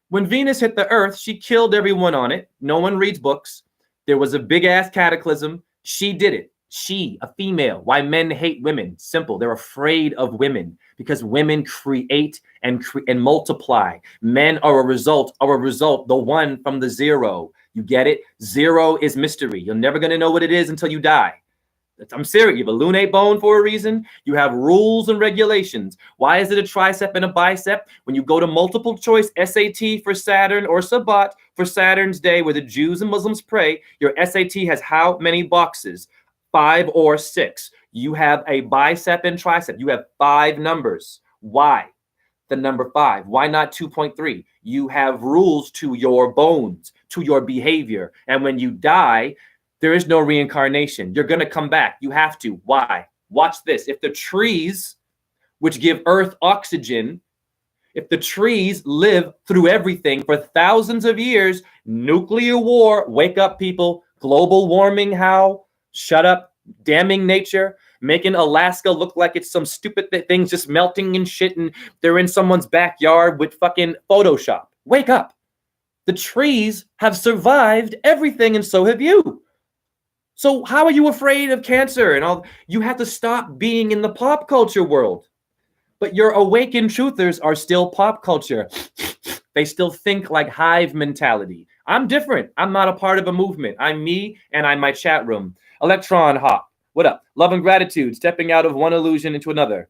when Venus hit the Earth, she killed everyone on it. No one reads books. There was a big-ass cataclysm. She did it. She, a female. Why men hate women? Simple. They're afraid of women because women create and multiply. Men are a result, the one from the zero. You get it? Zero is mystery. You're never going to know what it is until you die. I'm serious. You have a lunate bone for a reason. You have rules and regulations. Why is it a tricep and a bicep? When you go to multiple choice SAT for Saturn or Sabbat for Saturn's day where the Jews and Muslims pray, your SAT has how many boxes? 5 or 6. You have a bicep and tricep. You have 5 numbers. Why? The number 5. Why not 2.3? You have rules to your bones. to your behavior. And when you die, there is no reincarnation. You're going to come back. You have to. Why? Watch this. If the trees, which give Earth oxygen, if the trees live through everything for thousands of years, nuclear war, wake up, people, global warming, how? Shut up, damning nature, making Alaska look like it's some stupid things just melting and shit, and they're in someone's backyard with fucking Photoshop. Wake up. The trees have survived everything, and so have you. So how are you afraid of cancer and all? You have to stop being in the pop culture world. But your awakened truthers are still pop culture. They still think like hive mentality. I'm different. I'm not a part of a movement. I'm me, and I'm my chat room. Electron hop. What up? Love and gratitude. Stepping out of one illusion into another.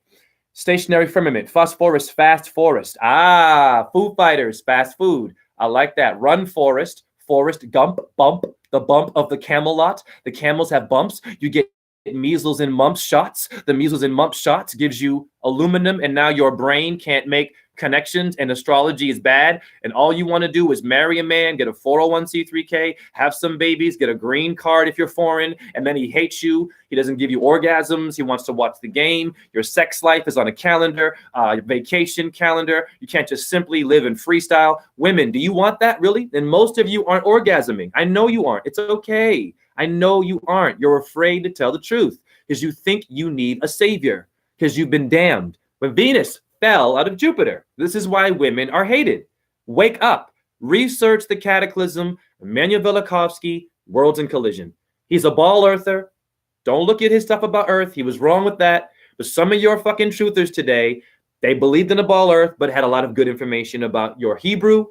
Stationary firmament. Phosphorus. Fast forest. Ah, Foo Fighters. Fast food. I like that. Run forest. Forest Gump. Bump. The bump of the Camelot. The camels have bumps. You get measles and mumps shots. The measles and mumps shots gives you aluminum, and now your brain can't make connections, and astrology is bad, and all you want to do is marry a man, get a 401c3k, have some babies, get a green card if you're foreign, and then he hates you. He doesn't give you orgasms. He wants to watch the game. Your sex life is on a calendar, vacation calendar. You can't just simply live in freestyle. Women, do you want that really? And most of you aren't orgasming. I know you aren't. It's okay. I know you aren't. You're afraid to tell the truth because you think you need a savior because you've been damned. When Venus fell out of Jupiter, this is why women are hated. Wake up. Research the cataclysm. Emmanuel Velikovsky, Worlds in Collision. He's a ball earther. Don't look at his stuff about Earth. He was wrong with that. But some of your fucking truthers today, they believed in a ball Earth, but had a lot of good information about your Hebrew,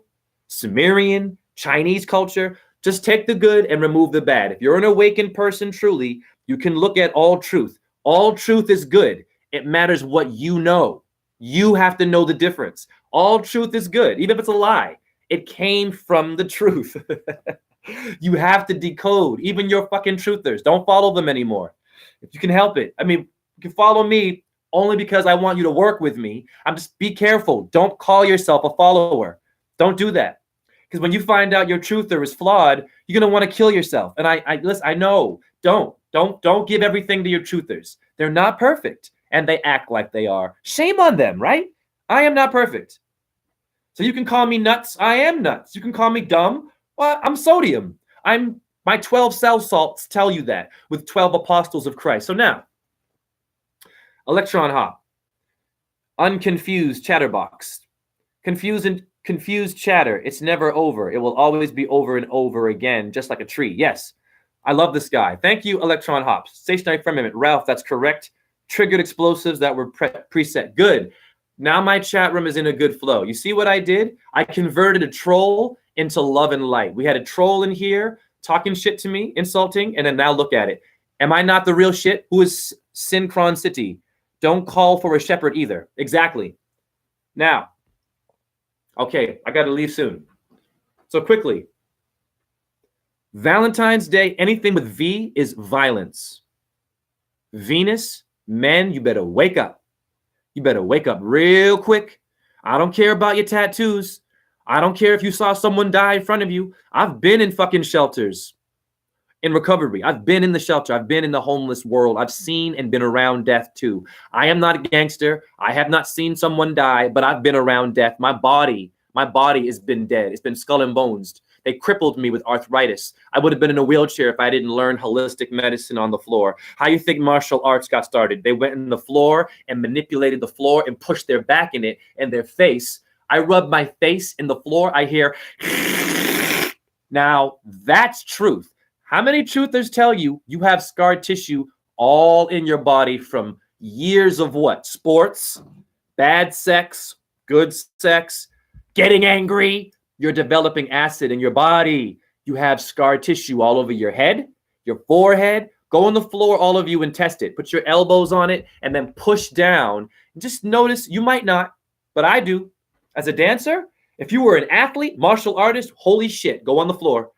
Sumerian, Chinese culture. Just take the good and remove the bad. If you're an awakened person, truly, you can look at all truth. All truth is good. It matters what you know. You have to know the difference. All truth is good, even if it's a lie. It came from the truth. You have to decode. Even your fucking truthers, don't follow them anymore. If you can help it. I mean, you can follow me only because I want you to work with me. I'm just, be careful. Don't call yourself a follower. Don't do that. Because when you find out your truther is flawed, you're gonna want to kill yourself. And listen, I know. Don't give everything to your truthers. They're not perfect, and they act like they are. Shame on them, right? I am not perfect. So you can call me nuts. I am nuts. You can call me dumb. Well, I'm sodium. My 12 cell salts tell you that with 12 apostles of Christ. So now, electron hop, unconfused chatterbox, confused chatter. It's never over. It will always be over and over again, just like a tree. Yes, I love this guy. Thank you, electron hops. Stationary firmament. Ralph, that's correct. Triggered explosives that were preset. Good. Now my chat room is in a good flow. You see what I did? I converted a troll into love and light. We had a troll in here talking shit to me, insulting, and then now look at it. Am I not the real shit? Who is Synchron City? Don't call for a shepherd either. Exactly. Now, okay, I got to leave soon. So quickly, Valentine's Day, anything with V is violence. Venus, men, you better wake up. You better wake up real quick. I don't care about your tattoos. I don't care if you saw someone die in front of you. I've been in fucking shelters in recovery. I've been in the shelter. I've been in the homeless world. I've seen and been around death too. I am not a gangster. I have not seen someone die, but I've been around death. My body has been dead. It's been skull and bones. They crippled me with arthritis. I would have been in a wheelchair if I didn't learn holistic medicine on the floor. How you think martial arts got started? They went in the floor and manipulated the floor and pushed their back in it and their face. I rub my face in the floor. I hear. Now that's truth. How many truthers tell you you have scar tissue all in your body from years of what? Sports, bad sex, good sex, getting angry. You're developing acid in your body. You have scar tissue all over your head, your forehead. Go on the floor, all of you, and test it. Put your elbows on it and then push down. Just notice, you might not, but I do. As a dancer, if you were an athlete, martial artist, holy shit, go on the floor.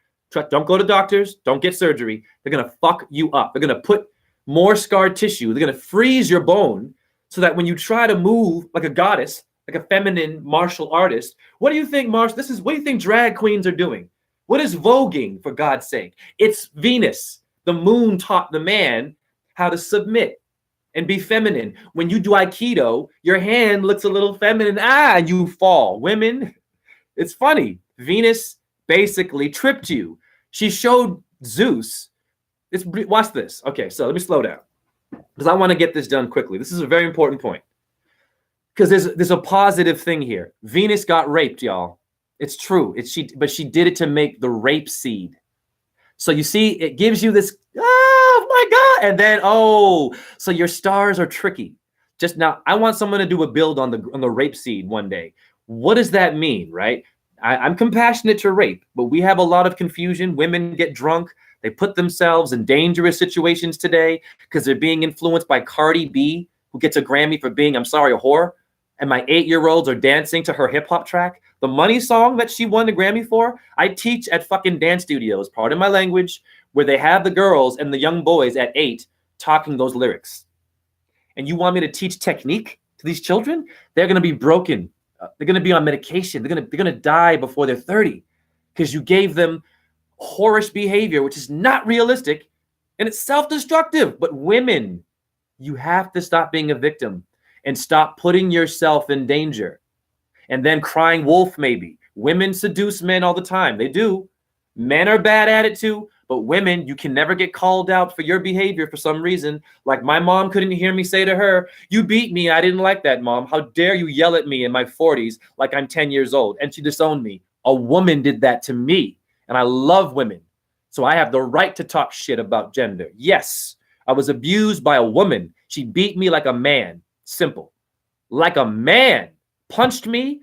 Don't go to doctors. Don't get surgery. They're going to fuck you up. They're going to put more scar tissue. They're going to freeze your bone so that when you try to move like a goddess, like a feminine martial artist, what do you think, what do you think drag queens are doing? What is voguing, for God's sake? It's Venus. The moon taught the man how to submit and be feminine. When you do Aikido, your hand looks a little feminine. And you fall. Women, it's funny. Venus basically tripped you. She showed Zeus. Watch this. Okay, so let me slow down because I want to get this done quickly. This is a very important point because there's a positive thing here. Venus got raped, y'all. It's true. But she did it to make the rape seed. So you see, it gives you this, oh my God. And then, so your stars are tricky. Just now, I want someone to do a build on the rape seed one day. What does that mean, right? I'm compassionate to rape, but we have a lot of confusion. Women get drunk. They put themselves in dangerous situations today because they're being influenced by Cardi B, who gets a Grammy for being, I'm sorry, a whore. And my 8-year-olds are dancing to her hip hop track. The Money song that she won the Grammy for, I teach at fucking dance studios, pardon my language, where they have the girls and the young boys at 8 talking those lyrics. And you want me to teach technique to these children? They're going to be broken. They're going to be on medication. They're going to die before they're 30 because you gave them whorish behavior, which is not realistic and it's self-destructive. But women, you have to stop being a victim and stop putting yourself in danger. And then crying wolf, maybe. Women seduce men all the time. They do. Men are bad at it too. But women, you can never get called out for your behavior for some reason. Like my mom couldn't hear me say to her, you beat me. I didn't like that, Mom. How dare you yell at me in my 40s like I'm 10 years old? And she disowned me. A woman did that to me. And I love women. So I have the right to talk shit about gender. Yes, I was abused by a woman. She beat me like a man. Simple. Like a man. Punched me.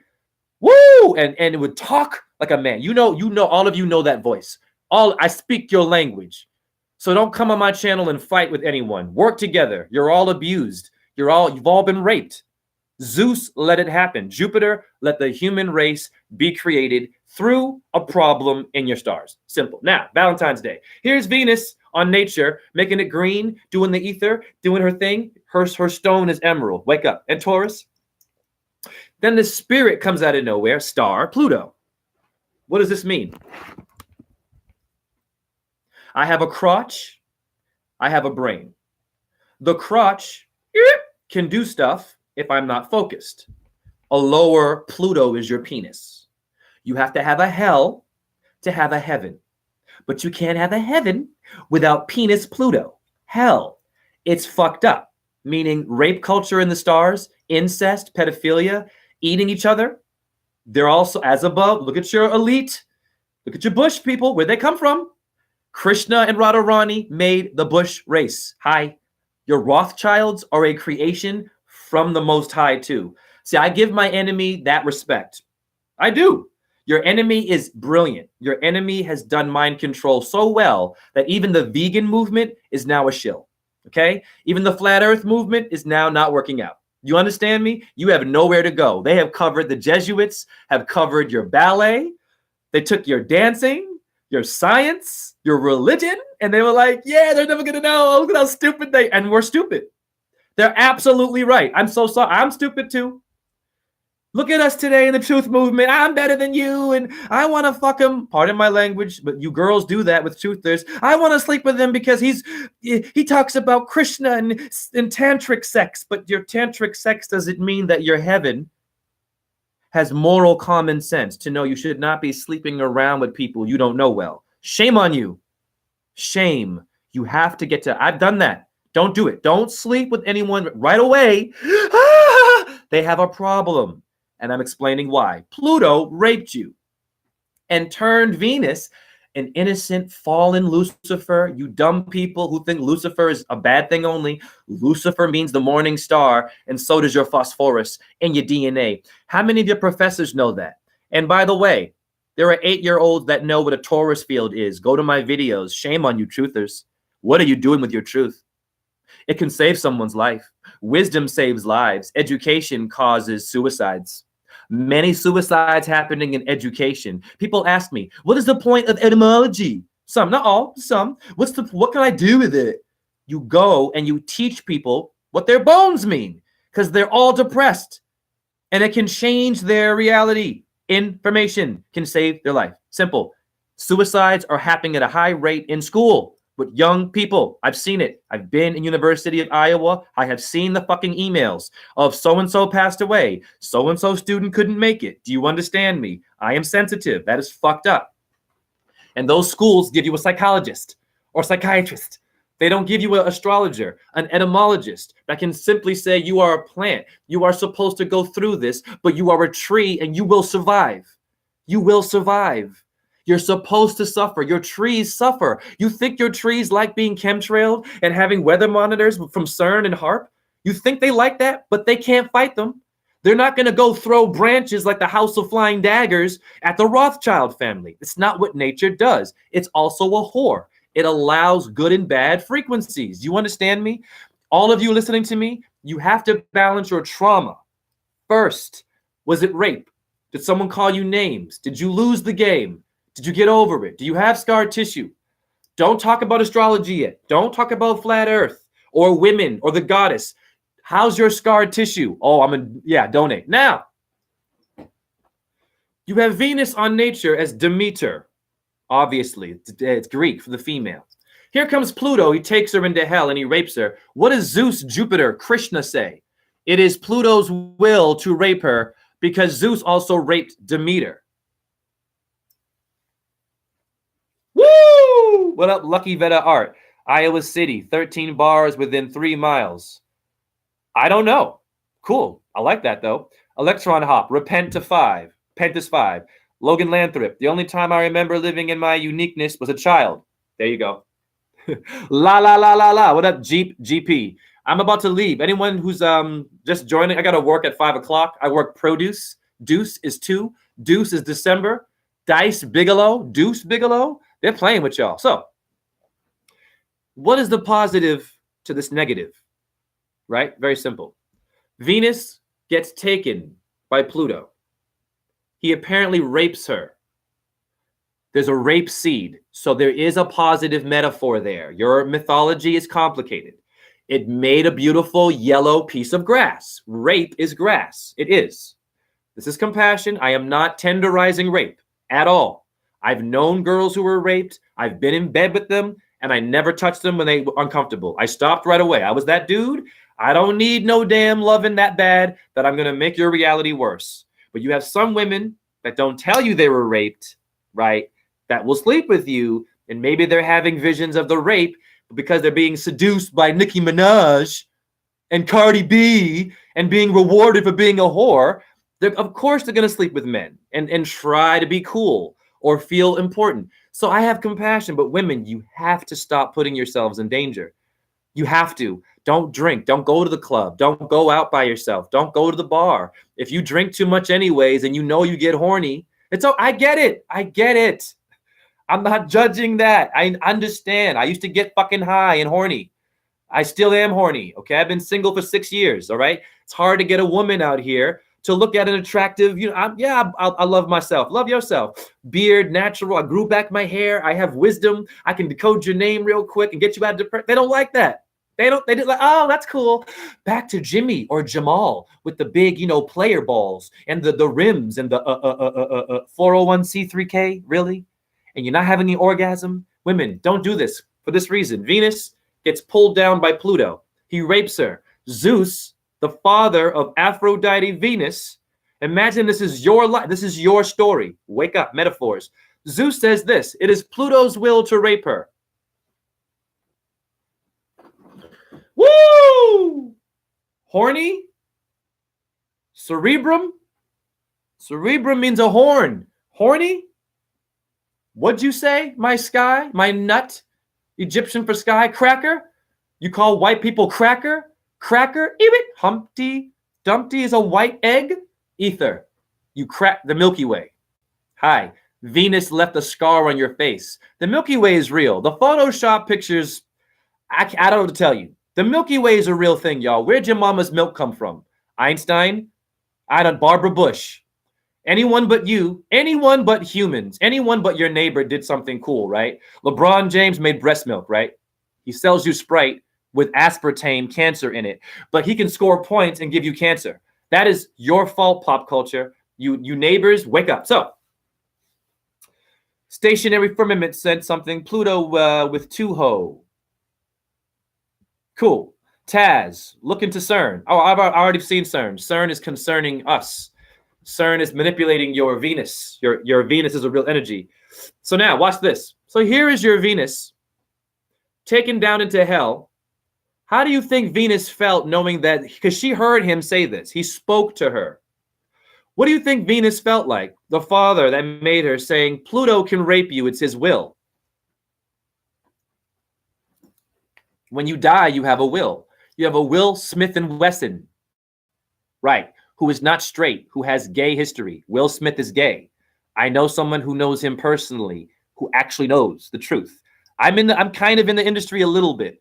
Woo! And it would talk like a man. You know, all of you know that voice. I speak your language. So don't come on my channel and fight with anyone. Work together. You're all abused. You've all been raped. Zeus let it happen. Jupiter let the human race be created through a problem in your stars. Simple. Now, Valentine's Day. Here's Venus on nature, making it green, doing the ether, doing her thing. Her stone is emerald. Wake up. And Taurus. Then the spirit comes out of nowhere, star, Pluto. What does this mean? I have a crotch. I have a brain. The crotch can do stuff if I'm not focused. A lower Pluto is your penis. You have to have a hell to have a heaven. But you can't have a heaven without penis Pluto. Hell. It's fucked up. Meaning rape culture in the stars, incest, pedophilia, eating each other. They're also as above. Look at your elite. Look at your Bush people. Where'd they come from? Krishna and Radharani made the Bush race. Hi. Your Rothschilds are a creation from the Most High too. See, I give my enemy that respect. I do. Your enemy is brilliant. Your enemy has done mind control so well that even the vegan movement is now a shill. Okay? Even the flat earth movement is now not working out. You understand me? You have nowhere to go. They have covered, the Jesuits have covered your ballet. They took your dancing, your science, your religion, and they were like, yeah, they're never going to know. Look at how stupid and we're stupid. They're absolutely right. I'm so sorry. I'm stupid too. Look at us today in the truth movement. I'm better than you, and I want to fuck him. Pardon my language, but you girls do that with truthers. I want to sleep with him because he talks about Krishna and tantric sex, but your tantric sex doesn't mean that your heaven has moral common sense to know you should not be sleeping around with people you don't know well. Shame on you. Shame. You have to get to, I've done that. Don't do it. Don't sleep with anyone right away. They have a problem. And I'm explaining why. Pluto raped you and turned Venus an innocent, fallen Lucifer. You dumb people who think Lucifer is a bad thing only. Lucifer means the morning star, and so does your phosphorus in your DNA. How many of your professors know that? And by the way, there are 8-year-olds that know what a Taurus field is. Go to my videos. Shame on you, truthers. What are you doing with your truth? It can save someone's life. Wisdom saves lives. Education causes suicides. Many suicides happening in education. People ask me, what is the point of etymology? Some, not all, some. What can I do with it? You go and you teach people what their bones mean because they're all depressed and it can change their reality. Information can save their life. Simple. Suicides are happening at a high rate in school with young people. I've seen it. I've been in University of Iowa. I have seen the fucking emails of so-and-so passed away. So-and-so student couldn't make it. Do you understand me? I am sensitive. That is fucked up. And those schools give you a psychologist or psychiatrist. They don't give you an astrologer, an etymologist that can simply say you are a plant. You are supposed to go through this, but you are a tree and you will survive. You will survive. You're supposed to suffer. Your trees suffer. You think your trees like being chemtrailed and having weather monitors from CERN and HARP? You think they like that, but they can't fight them. They're not going to go throw branches like the House of Flying Daggers at the Rothschild family. It's not what nature does. It's also a whore. It allows good and bad frequencies. You understand me? All of you listening to me, you have to balance your trauma. First, was it rape? Did someone call you names? Did you lose the game? Did you get over it? Do you have scar tissue? Don't talk about astrology yet. Don't talk about flat earth or women or the goddess. How's your scar tissue? Oh, donate. Now, you have Venus on nature as Demeter. Obviously, it's Greek for the female. Here comes Pluto. He takes her into hell and he rapes her. What does Zeus, Jupiter, Krishna say? It is Pluto's will to rape her because Zeus also raped Demeter. Woo! What up, Lucky Veta Art? Iowa City, 13 bars within 3 miles. I don't know. Cool. I like that, though. Electron Hop, Repent to 5. Pentus 5. Logan Lathrop, the only time I remember living in my uniqueness was a child. There you go. La, la, la, la, la. What up, GP? I'm about to leave. Anyone who's just joining, I got to work at 5 o'clock. I work produce. Deuce is 2. Deuce is December. Dice Bigelow. Deuce Bigelow. They're playing with y'all. So, what is the positive to this negative? Right? Very simple. Venus gets taken by Pluto. He apparently rapes her. There's a rape seed. So there is a positive metaphor there. Your mythology is complicated. It made a beautiful yellow piece of grass. Rape is grass. It is. This is compassion. I am not tenderizing rape at all. I've known girls who were raped. I've been in bed with them, and I never touched them when they were uncomfortable. I stopped right away. I was that dude. I don't need no damn loving that bad that I'm going to make your reality worse. But you have some women that don't tell you they were raped, right? That will sleep with you, and maybe they're having visions of the rape because they're being seduced by Nicki Minaj and Cardi B and being rewarded for being a whore. Of course they're going to sleep with men and try to be cool or feel important. So I have compassion, but women, you have to stop putting yourselves in danger. You have to. Don't drink. Don't go to the club. Don't go out by yourself. Don't go to the bar. If you drink too much anyways and you know you get horny, I get it. I get it. I'm not judging that. I understand. I used to get fucking high and horny. I still am horny. Okay. I've been single for 6 years. All right. It's hard to get a woman out here to look at an attractive, I love myself. Love yourself. Beard, natural. I grew back my hair. I have wisdom. I can decode your name real quick and get you out of depression. They don't like that. They did like, oh, that's cool. Back to Jimmy or Jamal with the big, player balls and the rims and the 401c3K, really? And you're not having any orgasm? Women, don't do this for this reason. Venus gets pulled down by Pluto. He rapes her. Zeus, the father of Aphrodite Venus, imagine this is your life. This is your story. Wake up, metaphors. Zeus says this, it is Pluto's will to rape her. Woo! Horny? Cerebrum? Cerebrum means a horn. Horny? What'd you say, my sky? My nut? Egyptian for sky? Cracker? You call white people cracker? Cracker? Eat Humpty Dumpty is a white egg? Ether. You crack the Milky Way. Hi. Venus left a scar on your face. The Milky Way is real. The Photoshop pictures, I don't know what to tell you. The Milky Way is a real thing, y'all. Where'd your mama's milk come from? Einstein? Barbara Bush. Anyone but you, anyone but humans, anyone but your neighbor did something cool, right? LeBron James made breast milk, right? He sells you Sprite with aspartame cancer in it, but he can score points and give you cancer. That is your fault, pop culture. You neighbors, wake up. So Stationary firmament said something. Pluto with 2 ho. Cool. Taz, look into CERN. Oh, I've already seen CERN. CERN is concerning us. CERN is manipulating your Venus. Your Venus is a real energy. So now, watch this. So here is your Venus taken down into hell. How do you think Venus felt knowing that? Because she heard him say this. He spoke to her. What do you think Venus felt like? The father that made her saying, Pluto can rape you. It's his will. When you die, you have a will. You have a Will Smith and Wesson, right, who is not straight, who has gay history. Will Smith is gay. I know someone who knows him personally, who actually knows the truth. I'm kind of in the industry a little bit.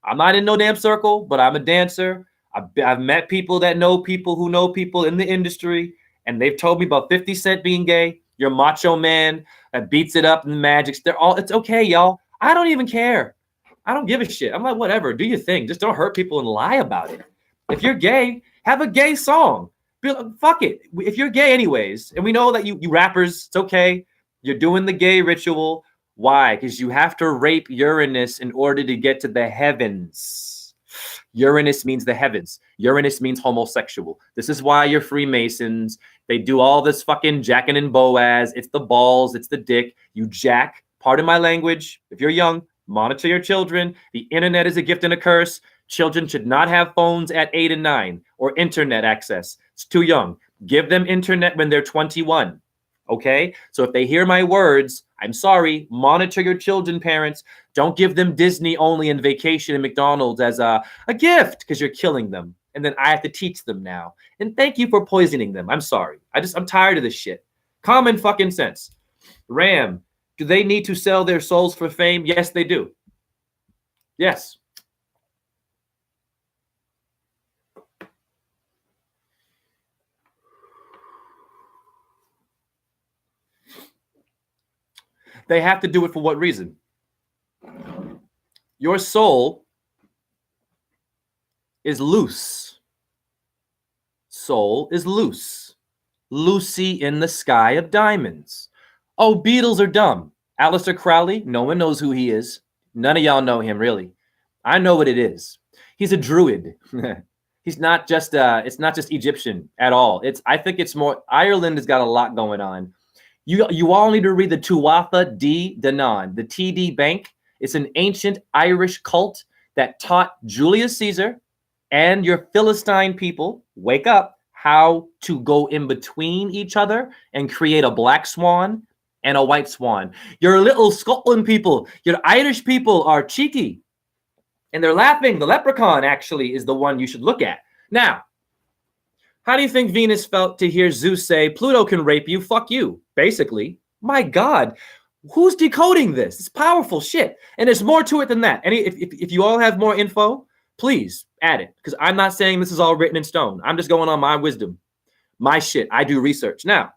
I'm not in no damn circle, but I'm a dancer. I've met people that know people who know people in the industry, and they've told me about 50 Cent being gay. Your macho man that beats it up in the Magics. It's okay, y'all. I don't even care. I don't give a shit. I'm like, whatever, do your thing. Just don't hurt people and lie about it. If you're gay, have a gay song. Fuck it. If you're gay anyways, and we know that you rappers, it's okay. You're doing the gay ritual. Why? Because you have to rape Uranus in order to get to the heavens. Uranus means the heavens. Uranus means homosexual. This is why you're Freemasons. They do all this fucking jacking and Boaz. It's the balls. It's the dick. You jack. Pardon my language. If you're young, monitor your children. The internet is a gift and a curse. Children should not have phones at 8 and 9 or internet access. It's too young. Give them internet when they're 21. Okay? So if they hear my words, I'm sorry. Monitor your children, parents. Don't give them Disney only and vacation and McDonald's as a gift because you're killing them. And then I have to teach them now. And thank you for poisoning them. I'm sorry. I'm tired of this shit. Common fucking sense. Ram. Do they need to sell their souls for fame? Yes, they do. Yes. They have to do it for what reason? Your soul is loose. Soul is loose. Lucy in the sky of diamonds. Oh, Beatles are dumb. Aleister Crowley, no one knows who he is. None of y'all know him, really. I know what it is. He's a druid. He's not just, it's not just Egyptian at all. I think it's more, Ireland has got a lot going on. You all need to read the Tuatha De Danann, the TD Bank. It's an ancient Irish cult that taught Julius Caesar and your Philistine people, wake up, how to go in between each other and create a black swan and a white swan. Your little Scotland people, your Irish people are cheeky. And they're laughing. The leprechaun actually is the one you should look at. Now, how do you think Venus felt to hear Zeus say, Pluto can rape you, fuck you, basically? My God, who's decoding this? It's powerful shit. And there's more to it than that. If you all have more info, please add it. Because I'm not saying this is all written in stone. I'm just going on my wisdom. My shit. I do research. Now,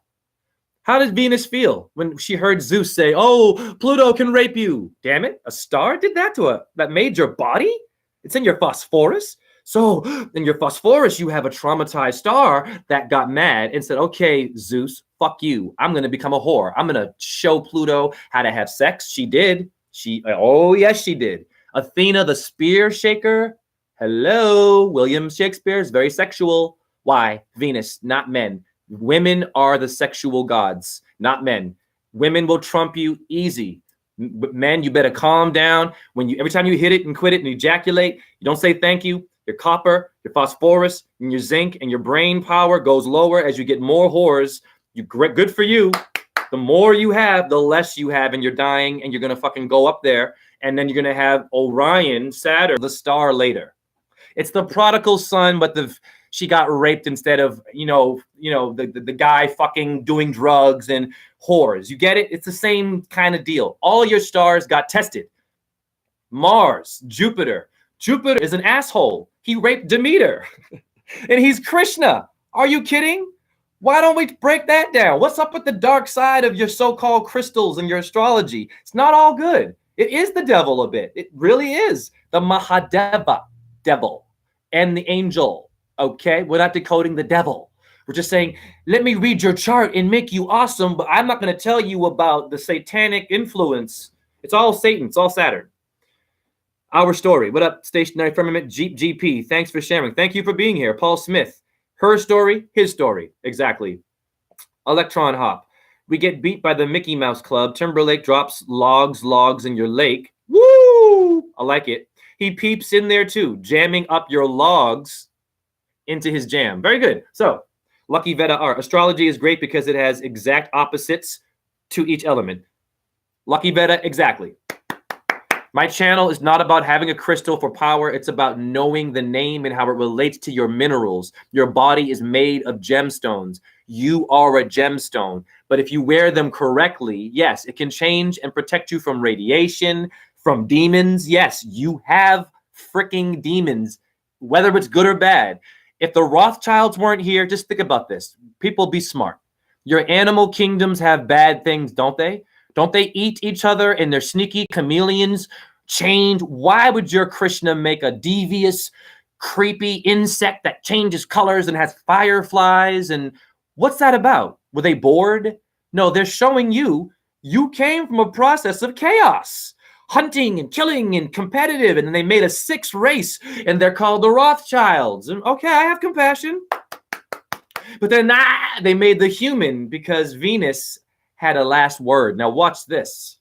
how did Venus feel when she heard Zeus say, oh, Pluto can rape you? Damn it, a star did that to her? That made your body? It's in your phosphorus? So in your phosphorus, you have a traumatized star that got mad and said, okay, Zeus, fuck you. I'm going to become a whore. I'm going to show Pluto how to have sex. She did. Oh, yes, she did. Athena, the spear shaker. Hello, William Shakespeare is very sexual. Why? Venus, not men. Women are the sexual gods, not men. Women will trump you easy. Men, you better calm down. Every time you hit it and quit it and ejaculate, you don't say thank you. Your copper, your phosphorus, and your zinc and your brain power goes lower as you get more whores. Good for you. The more you have, the less you have, and you're dying, and you're gonna fucking go up there, and then you're gonna have Orion, Saturn, the star later. It's the prodigal son, but she got raped instead of the guy fucking doing drugs and whores. You get it? It's the same kind of deal. All your stars got tested. Mars, Jupiter. Jupiter is an asshole. He raped Demeter. And he's Krishna. Are you kidding? Why don't we break that down? What's up with the dark side of your so-called crystals and your astrology? It's not all good. It is the devil a bit. It really is. The Mahadeva, devil, and the angel. Okay? We're not decoding the devil. We're just saying, let me read your chart and make you awesome, but I'm not going to tell you about the satanic influence. It's all Satan. It's all Saturn. Our story. What up, Stationary Firmament? Jeep GP. Thanks for sharing. Thank you for being here. Paul Smith. Her story, his story. Exactly. Electron Hop. We get beat by the Mickey Mouse Club. Timberlake drops logs in your lake. Woo! I like it. He peeps in there too, jamming up your logs into his jam. Very good. So, Lucky Veda art. Astrology is great because it has exact opposites to each element. Lucky Veda, exactly. My channel is not about having a crystal for power. It's about knowing the name and how it relates to your minerals. Your body is made of gemstones. You are a gemstone. But if you wear them correctly, yes, it can change and protect you from radiation, from demons. Yes, you have freaking demons, whether it's good or bad. If the Rothschilds weren't here, just think about this. People, be smart. Your animal kingdoms have bad things, don't they? Don't they eat each other and they're sneaky chameleons? Change. Why would your Krishna make a devious, creepy insect that changes colors and has fireflies? And what's that about? Were they bored? No, they're showing you came from a process of chaos. Hunting and killing and competitive, and then they made a sixth race, and they're called the Rothschilds. And okay, I have compassion. But then they made the human because Venus had a last word. Now watch this.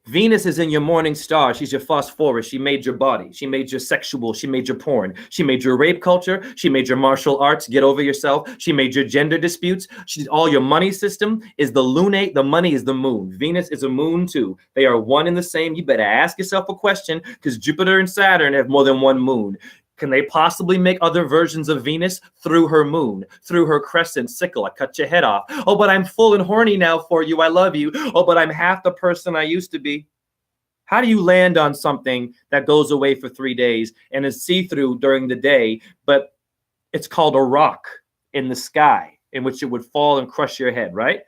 Venus is in your morning star. She's your phosphorus. She made your body. She made your sexual. She made your porn. She made your rape culture. She made your martial arts. Get over yourself. She made your gender disputes. She's all your money system is the lunate. The money is the moon. Venus is a moon too. They are one and the same. You better ask yourself a question because Jupiter and Saturn have more than one moon. Can they possibly make other versions of Venus through her moon, through her crescent sickle? I cut your head off. Oh, but I'm full and horny now for you. I love you. Oh, but I'm half the person I used to be. How do you land on something that goes away for 3 days and is see-through during the day, but it's called a rock in the sky in which it would fall and crush your head, right?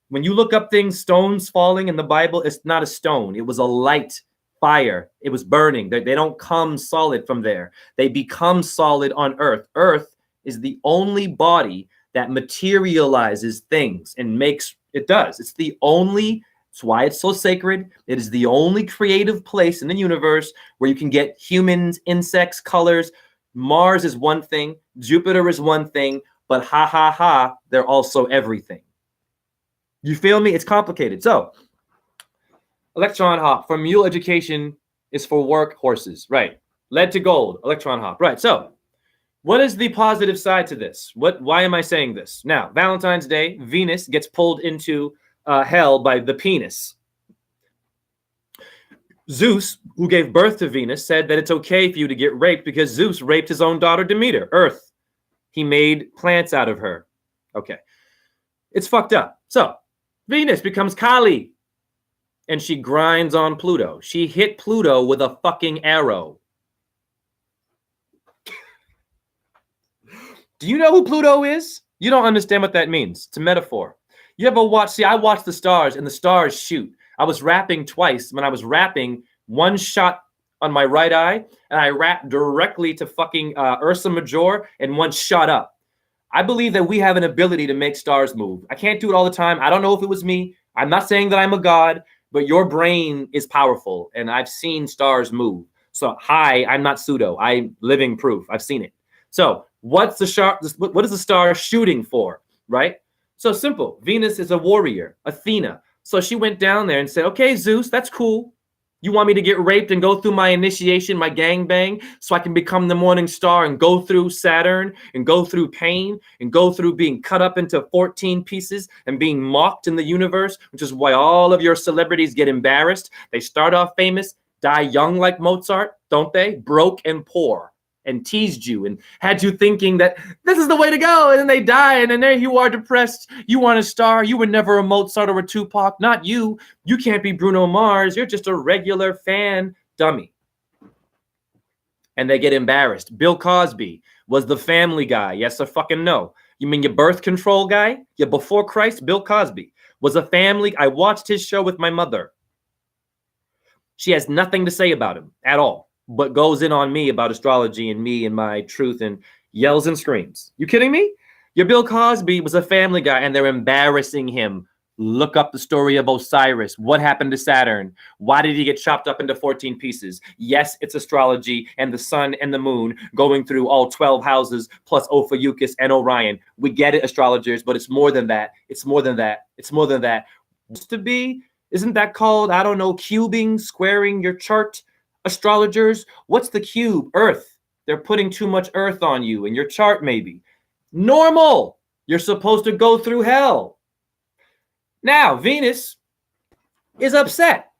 When you look up things, stones falling in the Bible, it's not a stone. It was a light. Fire. It was burning. They don't come solid from there. They become solid on Earth. Earth is the only body that materializes things and makes it does. It's the only, it's why it's so sacred. It is the only creative place in the universe where you can get humans, insects, colors. Mars is one thing. Jupiter is one thing. But they're also everything. You feel me? It's complicated. So, Electron Hop, for mule education is for work horses, right? Lead to gold, Electron Hop, right? So, what is the positive side to this? Why am I saying this? Now, Valentine's Day, Venus gets pulled into hell by the penis. Zeus, who gave birth to Venus, said that it's okay for you to get raped because Zeus raped his own daughter Demeter, Earth. He made plants out of her. Okay. It's fucked up. So, Venus becomes Kali. And she grinds on Pluto. She hit Pluto with a fucking arrow. Do you know who Pluto is? You don't understand what that means. It's a metaphor. You ever watch? See, I watch the stars, and the stars shoot. I was rapping twice. When I was rapping, one shot on my right eye, and I rapped directly to fucking Ursa Major, and one shot up. I believe that we have an ability to make stars move. I can't do it all the time. I don't know if it was me. I'm not saying that I'm a god. But your brain is powerful, and I've seen stars move. So, I'm not pseudo. I'm living proof. I've seen it. So, what is the star shooting for, right? So simple. Venus is a warrior, Athena. So she went down there and said, okay, Zeus, that's cool. You want me to get raped and go through my initiation, my gangbang, so I can become the morning star and go through Saturn and go through pain and go through being cut up into 14 pieces and being mocked in the universe, which is why all of your celebrities get embarrassed. They start off famous, die young like Mozart, don't they? Broke and poor, and teased you and had you thinking that this is the way to go. And then they die, and then there you are depressed. You want a star. You were never a Mozart or a Tupac. Not you. You can't be Bruno Mars. You're just a regular fan dummy. And they get embarrassed. Bill Cosby was the Family Guy. Yes or fucking no. You mean your birth control guy? Your before Christ? Bill Cosby was a family. I watched his show with my mother. She has nothing to say about him at all, but goes in on me about astrology and me and my truth. And Yells and screams. You kidding me? Your Bill Cosby was a Family Guy and they're embarrassing him. Look up the story of Osiris. What happened to Saturn? Why did he get chopped up into 14 pieces? Yes, it's astrology and the sun and the moon going through all 12 houses plus Ophiuchus and Orion. We get it, astrologers, but it's more than that. It's more than that. It's more than that. To be, isn't that called, I don't know, cubing, squaring your chart, astrologers? What's the cube? Earth. They're putting too much earth on you in your chart, maybe. Normal. You're supposed to go through hell. Now, Venus is upset.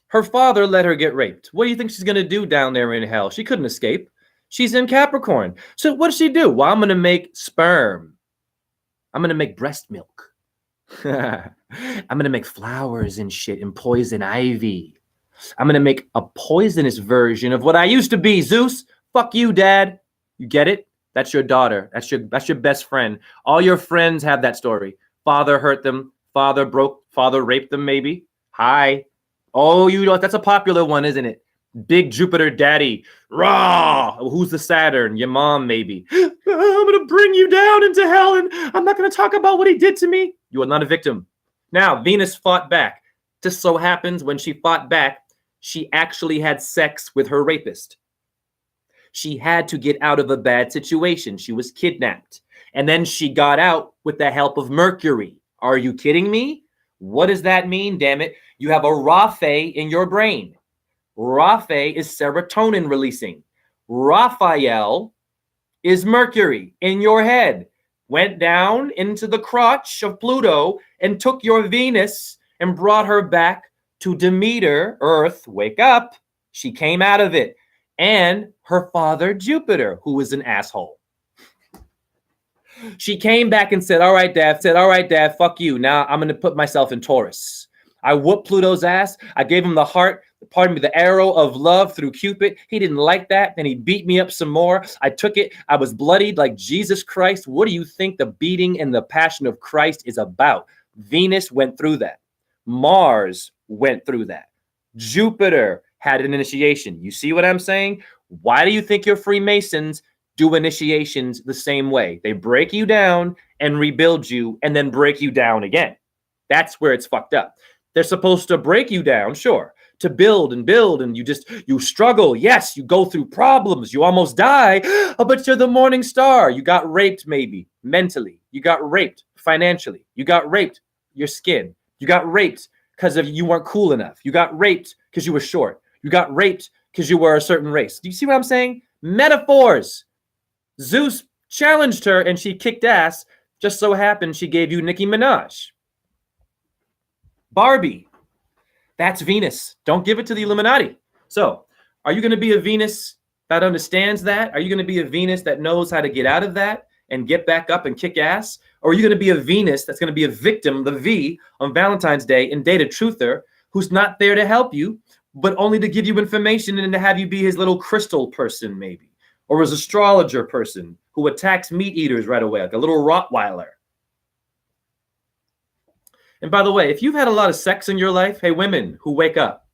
Her father let her get raped. What do you think she's going to do down there in hell? She couldn't escape. She's in Capricorn. So what does she do? Well, I'm going to make sperm. I'm going to make breast milk. I'm going to make flowers and shit and poison ivy. I'm going to make a poisonous version of what I used to be, Zeus. Fuck you, Dad. You get it? That's your daughter. That's your best friend. All your friends have that story. Father hurt them. Father raped them, maybe. Hi. Oh, you know, that's a popular one, isn't it? Big Jupiter daddy. Rah! Who's the Saturn? Your mom, maybe. I'm going to bring you down into hell, and I'm not going to talk about what he did to me. You are not a victim. Now, Venus fought back. Just so happens when she fought back, she actually had sex with her rapist. She had to get out of a bad situation. She was kidnapped. And then she got out with the help of Mercury. Are you kidding me? What does that mean, damn it? You have a Raphael in your brain. Raphael is serotonin releasing. Raphael is Mercury in your head. Went down into the crotch of Pluto and took your Venus and brought her back to Demeter, Earth. Wake up. She came out of it. And her father, Jupiter, who was an asshole. She came back and said, all right, Dad, fuck you. Now I'm going to put myself in Taurus. I whooped Pluto's ass. I gave him the arrow of love through Cupid. He didn't like that. And he beat me up some more. I took it. I was bloodied like Jesus Christ. What do you think the beating and the passion of Christ is about? Venus went through that. Mars went through that. Jupiter had an initiation. You see what I'm saying? Why do you think your Freemasons do initiations the same way? They break you down and rebuild you and then break you down again. That's where it's fucked up. They're supposed to break you down, sure, to build and you struggle. Yes, you go through problems. You almost die, but you're the morning star. You got raped maybe mentally. You got raped financially. You got raped your skin. You got raped because you weren't cool enough. You got raped because you were short. You got raped because you were a certain race. Do you see what I'm saying? Metaphors. Zeus challenged her and she kicked ass. Just so happened she gave you Nicki Minaj. Barbie. That's Venus. Don't give it to the Illuminati. So, are you going to be a Venus that understands that? Are you going to be a Venus that knows how to get out of that and get back up and kick ass? Or are you going to be a Venus that's going to be a victim, the V, on Valentine's Day and date a truther who's not there to help you, but only to give you information and to have you be his little crystal person, maybe? Or his astrologer person who attacks meat eaters right away, like a little Rottweiler. And by the way, if you've had a lot of sex in your life, hey, women who wake up.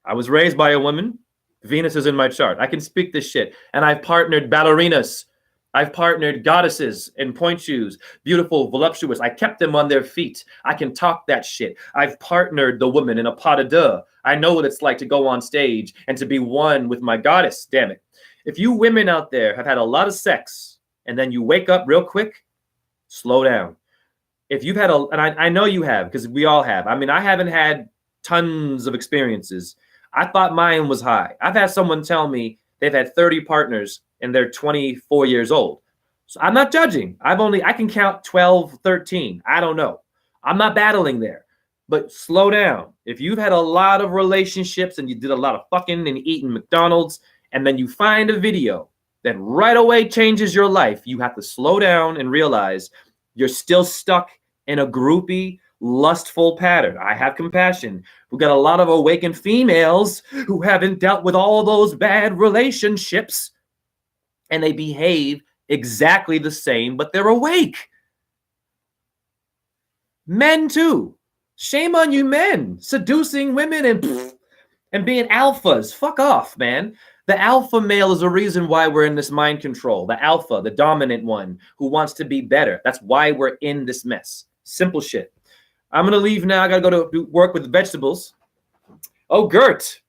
I was raised by a woman. Venus is in my chart. I can speak this shit. And I've partnered ballerinas. I've partnered goddesses in point shoes, beautiful, voluptuous. I kept them on their feet. I can talk that shit. I've partnered the woman in a pas de deux. I know what it's like to go on stage and to be one with my goddess, damn it. If you women out there have had a lot of sex and then you wake up real quick, slow down. If you've had and I know you have, because we all have. I mean, I haven't had tons of experiences. I thought mine was high. I've had someone tell me they've had 30 partners and they're 24 years old. So I'm not judging. I can count 12, 13. I don't know. I'm not battling there. But slow down. If you've had a lot of relationships and you did a lot of fucking and eating McDonald's, and then you find a video that right away changes your life, you have to slow down and realize you're still stuck in a groupie, lustful pattern. I have compassion. We've got a lot of awakened females who haven't dealt with all those bad relationships, and they behave exactly the same, but they're awake. Men too. Shame on you men, seducing women and and being alphas. Fuck off, man. The alpha male is a reason why we're in this mind control. The alpha, the dominant one who wants to be better. That's why we're in this mess. Simple shit. I'm going to leave now. I got to go to work with vegetables. Oh, Gert.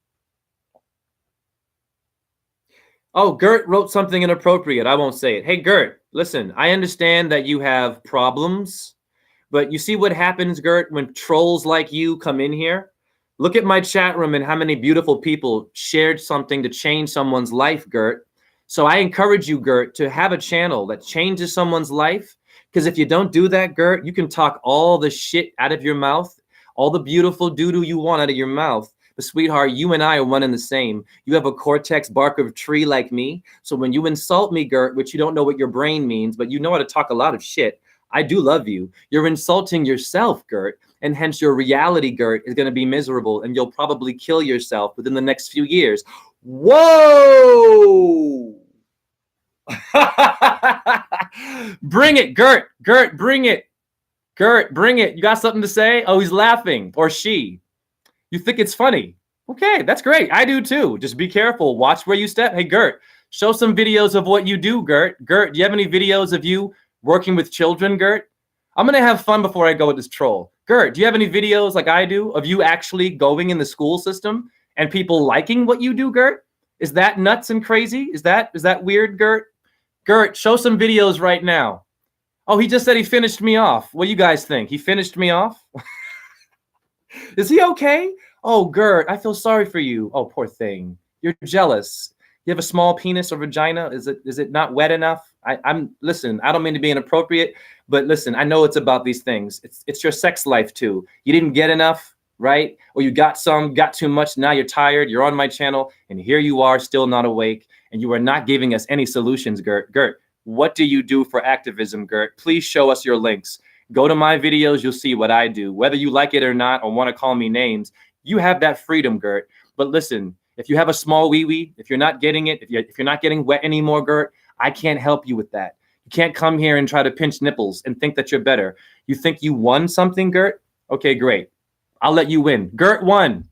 Oh, Gert wrote something inappropriate. I won't say it. Hey, Gert, listen, I understand that you have problems, but you see what happens, Gert, when trolls like you come in here? Look at my chat room and how many beautiful people shared something to change someone's life, Gert. So I encourage you, Gert, to have a channel that changes someone's life. Because if you don't do that, Gert, you can talk all the shit out of your mouth, all the beautiful doo-doo you want out of your mouth. But sweetheart, you and I are one and the same. You have a cortex bark of tree like me. So when you insult me, Gert, which you don't know what your brain means, but you know how to talk a lot of shit, I do love you. You're insulting yourself, Gert. And hence your reality, Gert, is going to be miserable. And you'll probably kill yourself within the next few years. Whoa! Bring it, Gert. Gert, bring it. Gert, bring it. You got something to say? Oh, he's laughing. Or she. You think it's funny? Okay, that's great. I do too. Just be careful. Watch where you step. Hey, Gert, show some videos of what you do, Gert. Gert, do you have any videos of you working with children, Gert? I'm going to have fun before I go with this troll. Gert, do you have any videos like I do of you actually going in the school system and people liking what you do, Gert? Is that nuts and crazy? Is that weird, Gert? Gert, show some videos right now. Oh, he just said he finished me off. What do you guys think? He finished me off? Is he okay? Oh, Gert, I feel sorry for you. Oh, poor thing. You're jealous. You have a small penis or vagina? Is it not wet enough? Listen, I don't mean to be inappropriate, but listen, I know it's about these things. It's your sex life too. You didn't get enough, right? Or you got too much, now you're tired, you're on my channel, and here you are still not awake, and you are not giving us any solutions, Gert. Gert, what do you do for activism, Gert? Please show us your links. Go to my videos, you'll see what I do. Whether you like it or not, or want to call me names, you have that freedom, Gert. But listen, if you have a small wee-wee, if you're not getting it, if you're not getting wet anymore, Gert, I can't help you with that. You can't come here and try to pinch nipples and think that you're better. You think you won something, Gert? Okay, great. I'll let you win. Gert won.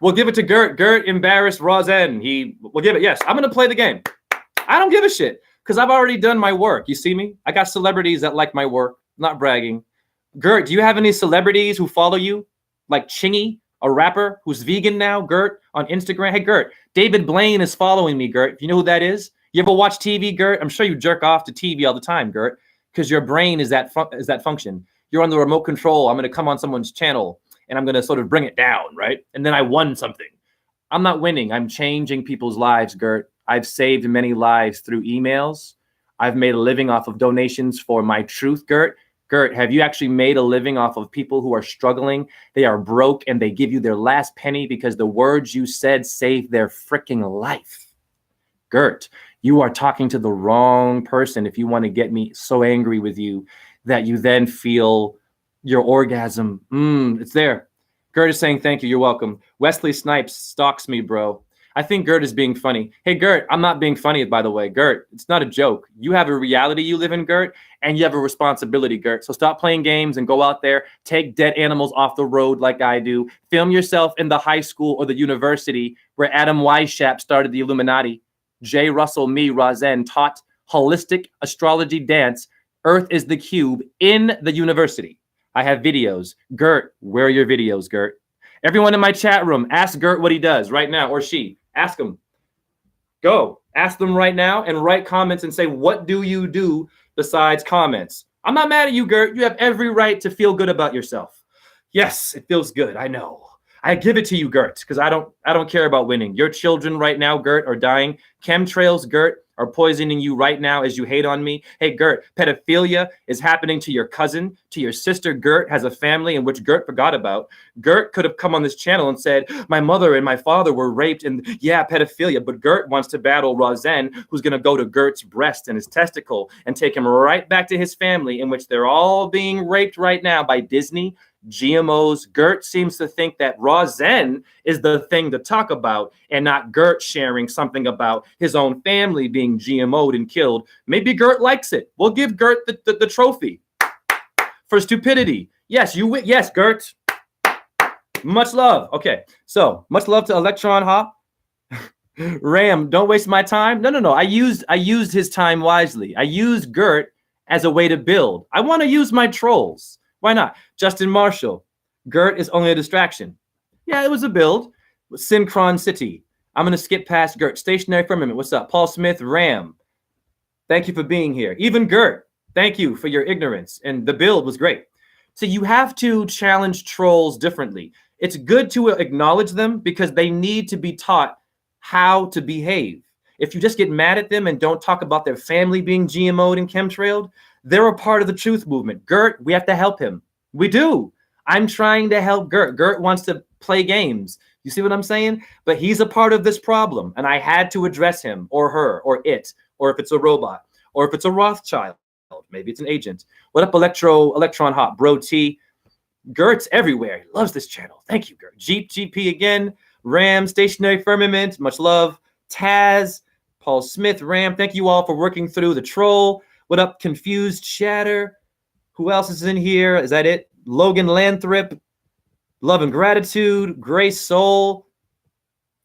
We'll give it to Gert. Gert embarrassed Rosen. We'll give it. Yes, I'm going to play the game. I don't give a shit because I've already done my work. You see me? I got celebrities that like my work. Not bragging. Gert, do you have any celebrities who follow you? Like Chingy, a rapper who's vegan now, Gert, on Instagram. Hey, Gert, David Blaine is following me, Gert. You know who that is? You ever watch TV, Gert? I'm sure you jerk off to TV all the time, Gert, because your brain is that function. You're on the remote control. I'm going to come on someone's channel, and I'm going to sort of bring it down, right? And then I won something. I'm not winning. I'm changing people's lives, Gert. I've saved many lives through emails. I've made a living off of donations for my truth, Gert. Gert, have you actually made a living off of people who are struggling? They are broke, and they give you their last penny because the words you said saved their freaking life. Gert, you are talking to the wrong person if you want to get me so angry with you that you then feel your orgasm. It's there. Gert is saying thank you. You're welcome. Wesley Snipes stalks me, bro. I think Gert is being funny. Hey, Gert, I'm not being funny, by the way. Gert, it's not a joke. You have a reality you live in, Gert, and you have a responsibility, Gert. So stop playing games and go out there, take dead animals off the road like I do. Film yourself in the high school or the university where Adam Weishaupt started the Illuminati. J. Russell, me, Rosen, taught holistic astrology dance. Earth is the cube in the university. I have videos. Gert, where are your videos, Gert? Everyone in my chat room, ask Gert what he does right now, or she. Ask him. Go. Ask them right now and write comments and say, what do you do besides comments? I'm not mad at you, Gert. You have every right to feel good about yourself. Yes, it feels good. I know. I give it to you, Gert, because I don't care about winning. Your children right now, Gert, are dying. Chemtrails, Gert, are poisoning you right now as you hate on me. Hey, Gert, pedophilia is happening to your cousin, to your sister. Gert has a family in which Gert forgot about. Gert could have come on this channel and said, my mother and my father were raped and yeah, pedophilia. But Gert wants to battle Rosen, who's going to go to Gert's breast and his testicle and take him right back to his family in which they're all being raped right now by Disney, GMOs. Gert seems to think that Rosen is the thing to talk about and not Gert sharing something about his own family being GMO'd and killed. Maybe Gert likes it. We'll give Gert the trophy for stupidity. Yes, you win. Yes, Gert. Much love. Okay, so much love to Electron Hop. Ram, don't waste my time. No. I used his time wisely. I used Gert as a way to build. I want to use my trolls. Why not? Justin Marshall, Gert is only a distraction. Yeah, it was a build. Synchron City. I'm gonna skip past Gert. Stationary Firmament. What's up? Paul Smith, Ram. Thank you for being here. Even Gert, thank you for your ignorance. And the build was great. So you have to challenge trolls differently. It's good to acknowledge them because they need to be taught how to behave. If you just get mad at them and don't talk about their family being GMO'd and chemtrailed, they're a part of the truth movement. Gert, we have to help him. We do. I'm trying to help Gert. Gert wants to play games. You see what I'm saying? But he's a part of this problem, and I had to address him or her or it, or if it's a robot, or if it's a Rothschild, maybe it's an agent. What up, Electron Hop, Bro T? Gert's everywhere. He loves this channel. Thank you, Gert. Jeep GP again. Ram, Stationary Firmament, much love. Taz, Paul Smith, Ram, thank you all for working through the troll. What up, Confused Chatter? Who else is in here? Is that it? Logan Lanthrop, Love and Gratitude, Grace Soul.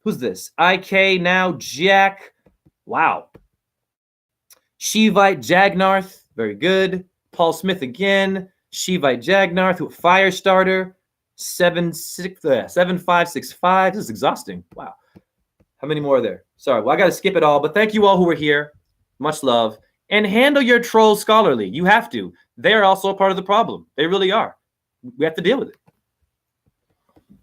Who's this? IK now, Jack. Wow. Shivite Jagnarth, very good. Paul Smith again. Shivite Jagnarth, Firestarter. 7565. This is exhausting. Wow. How many more are there? Sorry. Well, I got to skip it all, but thank you all who were here. Much love. And handle your trolls scholarly. You have to. They're also a part of the problem. They really are. We have to deal with it.